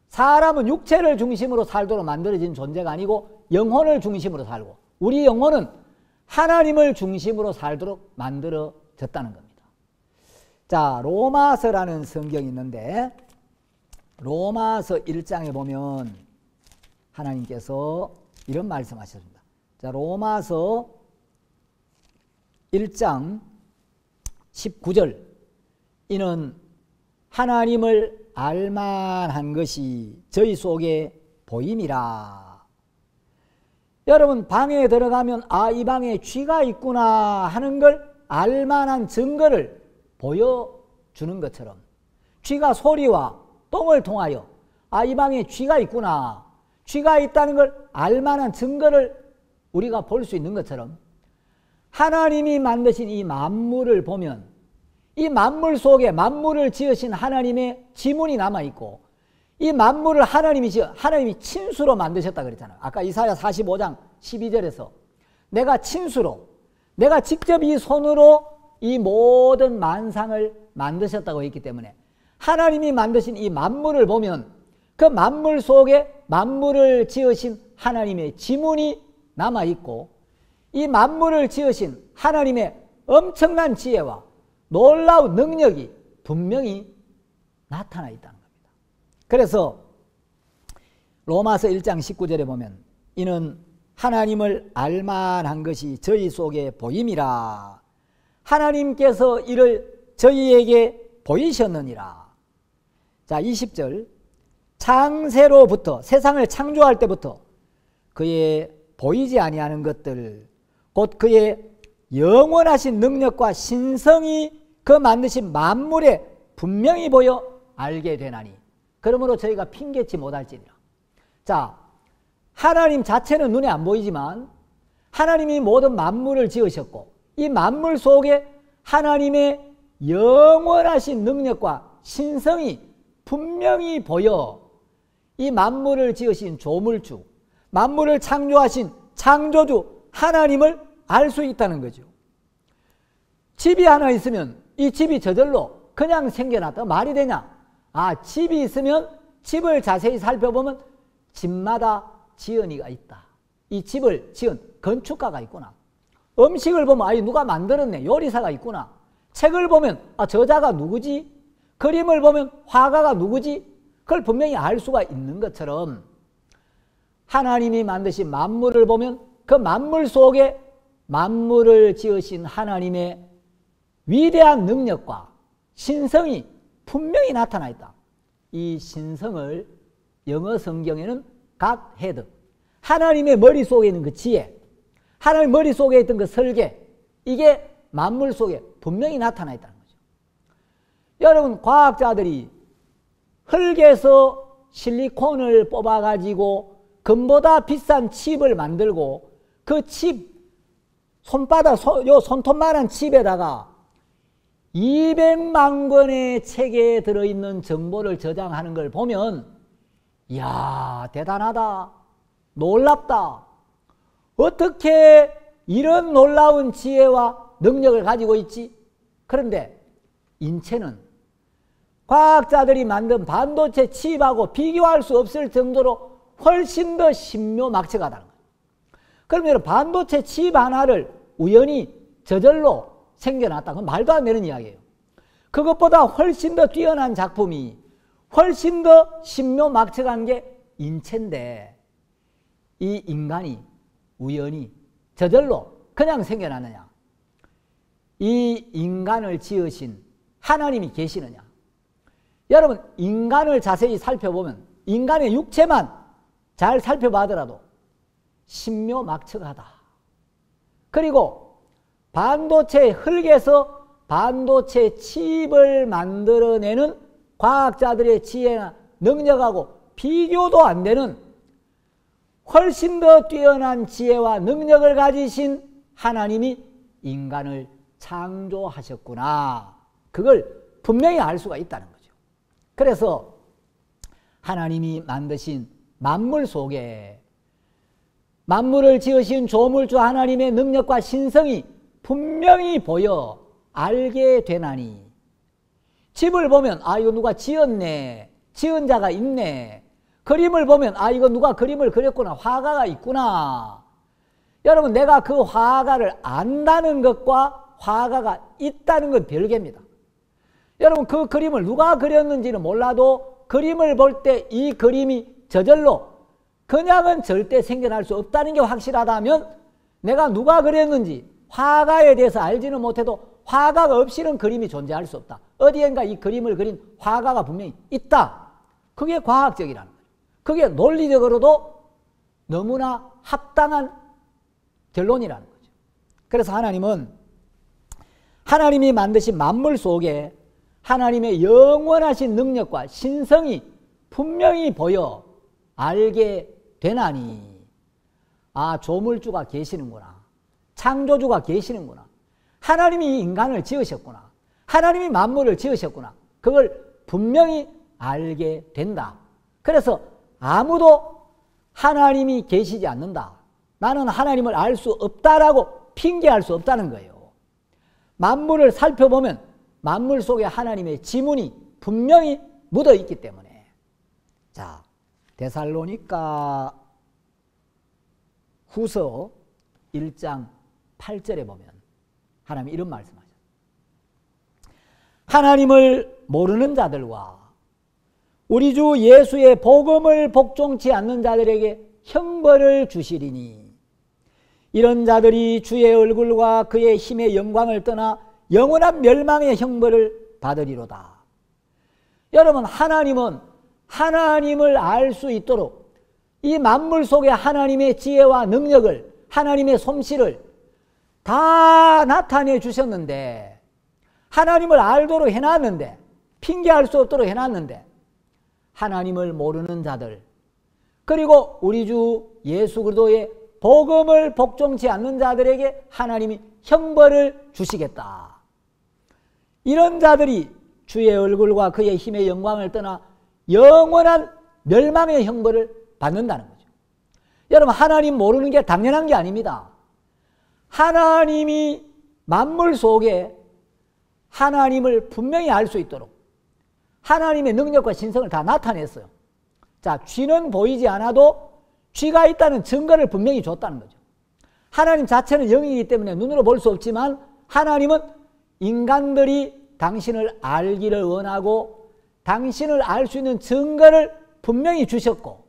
사람은 육체를 중심으로 살도록 만들어진 존재가 아니고 영혼을 중심으로 살고 우리 영혼은 하나님을 중심으로 살도록 만들어졌다는 겁니다. 자, 로마서라는 성경이 있는데 로마서 1장에 보면 하나님께서 이런 말씀하셨습니다. 자, 로마서 1장 19절 이는 하나님을 알만한 것이 저희 속에 보임이라. 여러분 방에 들어가면 아, 이 방에 쥐가 있구나 하는 걸 알만한 증거를 보여주는 것처럼 쥐가 소리와 똥을 통하여 아, 이 방에 쥐가 있구나, 쥐가 있다는 걸 알만한 증거를 우리가 볼 수 있는 것처럼 하나님이 만드신 이 만물을 보면 이 만물 속에 만물을 지으신 하나님의 지문이 남아있고 이 만물을 하나님이 친수로 만드셨다 그랬잖아요. 아까 이사야 45장 12절에서 내가 친수로 내가 직접 이 손으로 이 모든 만상을 만드셨다고 했기 때문에 하나님이 만드신 이 만물을 보면 그 만물 속에 만물을 지으신 하나님의 지문이 남아있고 이 만물을 지으신 하나님의 엄청난 지혜와 놀라운 능력이 분명히 나타나 있다는 겁니다. 그래서 로마서 1장 19절에 보면 이는 하나님을 알만한 것이 저희 속에 보임이라. 하나님께서 이를 저희에게 보이셨느니라. 자, 20절 창세로부터 세상을 창조할 때부터 그의 보이지 아니하는 것들 곧 그의 영원하신 능력과 신성이 그 만드신 만물에 분명히 보여 알게 되나니 그러므로 저희가 핑계치 못할지니라. 자, 하나님 자체는 눈에 안 보이지만 하나님이 모든 만물을 지으셨고 이 만물 속에 하나님의 영원하신 능력과 신성이 분명히 보여 이 만물을 지으신 조물주, 만물을 창조하신 창조주 하나님을 알 수 있다는 거죠. 집이 하나 있으면 이 집이 저절로 그냥 생겨났다 말이 되냐? 아, 집이 있으면 집을 자세히 살펴보면 집마다 지은이가 있다. 이 집을 지은 건축가가 있구나. 음식을 보면 아, 누가 만들었네. 요리사가 있구나. 책을 보면 아, 저자가 누구지? 그림을 보면 화가가 누구지? 그걸 분명히 알 수가 있는 것처럼 하나님이 만드신 만물을 보면 그 만물 속에 만물을 지으신 하나님의 위대한 능력과 신성이 분명히 나타나 있다. 이 신성을 영어 성경에는 God had, 하나님의 머릿속에 있는 그 지혜, 하나님 머릿속에 있던 그 설계, 이게 만물 속에 분명히 나타나 있다는 거죠. 여러분, 과학자들이 흙에서 실리콘을 뽑아가지고 금보다 비싼 칩을 만들고 그 칩, 요 손톱만한 칩에다가 200만 권의 책에 들어있는 정보를 저장하는 걸 보면 이야, 대단하다, 놀랍다, 어떻게 이런 놀라운 지혜와 능력을 가지고 있지? 그런데 인체는 과학자들이 만든 반도체 칩하고 비교할 수 없을 정도로 훨씬 더 신묘막측하다는 거예요. 그러면 반도체 칩 하나를 우연히 저절로 생겨났다. 그건 말도 안 되는 이야기예요. 그것보다 훨씬 더 뛰어난 작품이, 훨씬 더 신묘막측한 게 인체인데, 이 인간이 우연히 저절로 그냥 생겨나느냐? 이 인간을 지으신 하나님이 계시느냐? 여러분, 인간을 자세히 살펴보면 인간의 육체만 잘 살펴봐더라도 신묘막측하다. 그리고 반도체 흙에서 반도체 칩을 만들어내는 과학자들의 지혜나 능력하고 비교도 안 되는 훨씬 더 뛰어난 지혜와 능력을 가지신 하나님이 인간을 창조하셨구나. 그걸 분명히 알 수가 있다는 거죠. 그래서 하나님이 만드신 만물 속에 만물을 지으신 조물주 하나님의 능력과 신성이 분명히 보여 알게 되나니, 집을 보면 아, 이거 누가 지었네, 지은 자가 있네. 그림을 보면 아, 이거 누가 그림을 그렸구나, 화가가 있구나. 여러분, 내가 그 화가를 안다는 것과 화가가 있다는 건 별개입니다. 여러분, 그 그림을 누가 그렸는지는 몰라도 그림을 볼 때 이 그림이 저절로 그냥은 절대 생겨날 수 없다는 게 확실하다면, 내가 누가 그렸는지 화가에 대해서 알지는 못해도 화가가 없이는 그림이 존재할 수 없다. 어디엔가 이 그림을 그린 화가가 분명히 있다. 그게 과학적이라는 거예요. 그게 논리적으로도 너무나 합당한 결론이라는 거죠. 그래서 하나님은 하나님이 만드신 만물 속에 하나님의 영원하신 능력과 신성이 분명히 보여 알게 되나니, 아, 조물주가 계시는구나, 창조주가 계시는구나, 하나님이 인간을 지으셨구나, 하나님이 만물을 지으셨구나, 그걸 분명히 알게 된다. 그래서 아무도 하나님이 계시지 않는다, 나는 하나님을 알 수 없다라고 핑계할 수 없다는 거예요. 만물을 살펴보면 만물 속에 하나님의 지문이 분명히 묻어 있기 때문에. 자, 데살로니가 후서 1장 8절에 보면 하나님이 이런 말씀하셨어요. 하나님을 모르는 자들과 우리 주 예수의 복음을 복종치 않는 자들에게 형벌을 주시리니, 이런 자들이 주의 얼굴과 그의 힘의 영광을 떠나 영원한 멸망의 형벌을 받으리로다. 여러분, 하나님은 하나님을 알 수 있도록 이 만물 속에 하나님의 지혜와 능력을, 하나님의 솜씨를 다 나타내 주셨는데, 하나님을 알도록 해놨는데, 핑계할 수 없도록 해놨는데, 하나님을 모르는 자들, 그리고 우리 주 예수 그리스도의 복음을 복종치 않는 자들에게 하나님이 형벌을 주시겠다. 이런 자들이 주의 얼굴과 그의 힘의 영광을 떠나 영원한 멸망의 형벌을 받는다는 거죠. 여러분, 하나님 모르는 게 당연한 게 아닙니다. 하나님이 만물 속에 하나님을 분명히 알 수 있도록 하나님의 능력과 신성을 다 나타냈어요. 자, 쥐는 보이지 않아도 쥐가 있다는 증거를 분명히 줬다는 거죠. 하나님 자체는 영이기 때문에 눈으로 볼 수 없지만 하나님은 인간들이 당신을 알기를 원하고 당신을 알 수 있는 증거를 분명히 주셨고,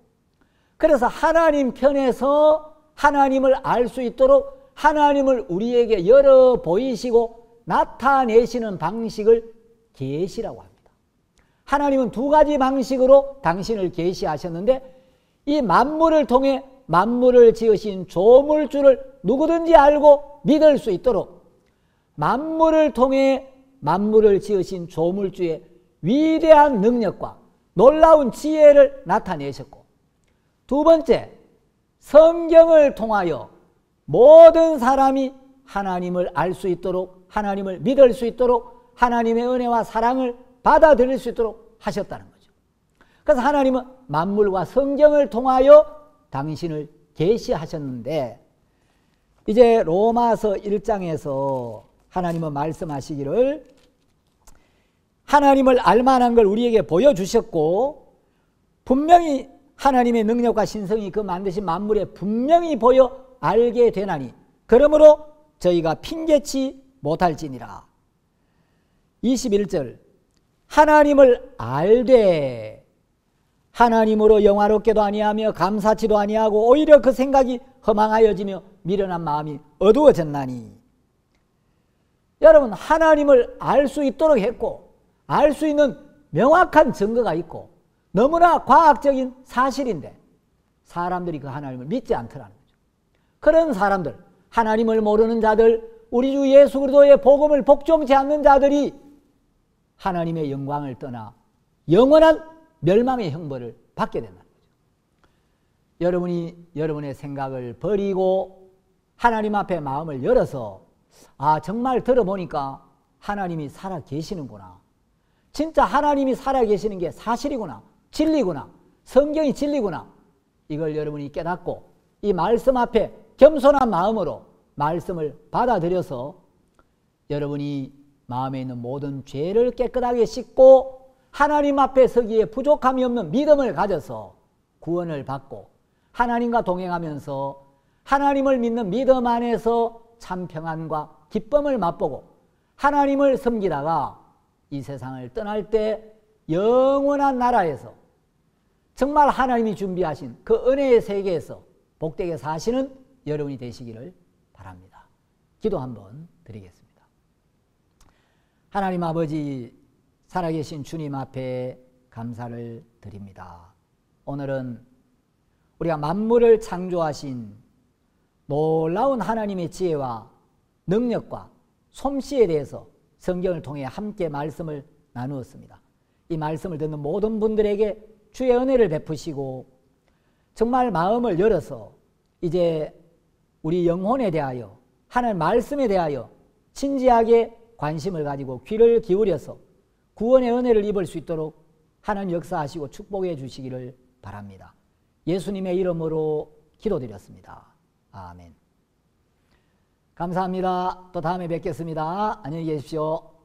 그래서 하나님 편에서 하나님을 알 수 있도록 하나님을 우리에게 열어 보이시고 나타내시는 방식을 계시라고 합니다. 하나님은 두 가지 방식으로 당신을 계시하셨는데, 이 만물을 통해 만물을 지으신 조물주를 누구든지 알고 믿을 수 있도록 만물을 통해 만물을 지으신 조물주의 위대한 능력과 놀라운 지혜를 나타내셨고, 두 번째, 성경을 통하여 모든 사람이 하나님을 알 수 있도록, 하나님을 믿을 수 있도록, 하나님의 은혜와 사랑을 받아들일 수 있도록 하셨다는 거죠. 그래서 하나님은 만물과 성경을 통하여 당신을 계시하셨는데, 이제 로마서 1장에서 하나님은 말씀하시기를 하나님을 알만한 걸 우리에게 보여주셨고, 분명히 하나님의 능력과 신성이 그 만드신 만물에 분명히 보여 알게 되나니 그러므로 저희가 핑계치 못할지니라. 21절, 하나님을 알되 하나님으로 영화롭게도 아니하며 감사치도 아니하고 오히려 그 생각이 허망하여지며 미련한 마음이 어두워졌나니. 여러분, 하나님을 알 수 있도록 했고 알 수 있는 명확한 증거가 있고 너무나 과학적인 사실인데 사람들이 그 하나님을 믿지 않더라는 거죠. 그런 사람들, 하나님을 모르는 자들, 우리 주 예수 그리스도의 복음을 복종치 않는 자들이 하나님의 영광을 떠나 영원한 멸망의 형벌을 받게 된다는 거죠. 여러분이 여러분의 생각을 버리고 하나님 앞에 마음을 열어서 정말 들어보니까 하나님이 살아 계시는구나, 진짜 하나님이 살아 계시는 게 사실이구나, 진리구나, 성경이 진리구나, 이걸 여러분이 깨닫고 이 말씀 앞에 겸손한 마음으로 말씀을 받아들여서 여러분이 마음에 있는 모든 죄를 깨끗하게 씻고 하나님 앞에 서기에 부족함이 없는 믿음을 가져서 구원을 받고 하나님과 동행하면서 하나님을 믿는 믿음 안에서 참 평안과 기쁨을 맛보고 하나님을 섬기다가 이 세상을 떠날 때 영원한 나라에서 정말 하나님이 준비하신 그 은혜의 세계에서 복되게 사시는 여러분이 되시기를 바랍니다. 기도 한번 드리겠습니다. 하나님 아버지, 살아계신 주님 앞에 감사를 드립니다. 오늘은 우리가 만물을 창조하신 놀라운 하나님의 지혜와 능력과 솜씨에 대해서 성경을 통해 함께 말씀을 나누었습니다. 이 말씀을 듣는 모든 분들에게 주의 은혜를 베푸시고 정말 마음을 열어서 이제 우리 영혼에 대하여 하나님 말씀에 대하여 진지하게 관심을 가지고 귀를 기울여서 구원의 은혜를 입을 수 있도록 하나님 역사하시고 축복해 주시기를 바랍니다. 예수님의 이름으로 기도드렸습니다. 아멘. 감사합니다. 또 다음에 뵙겠습니다. 안녕히 계십시오.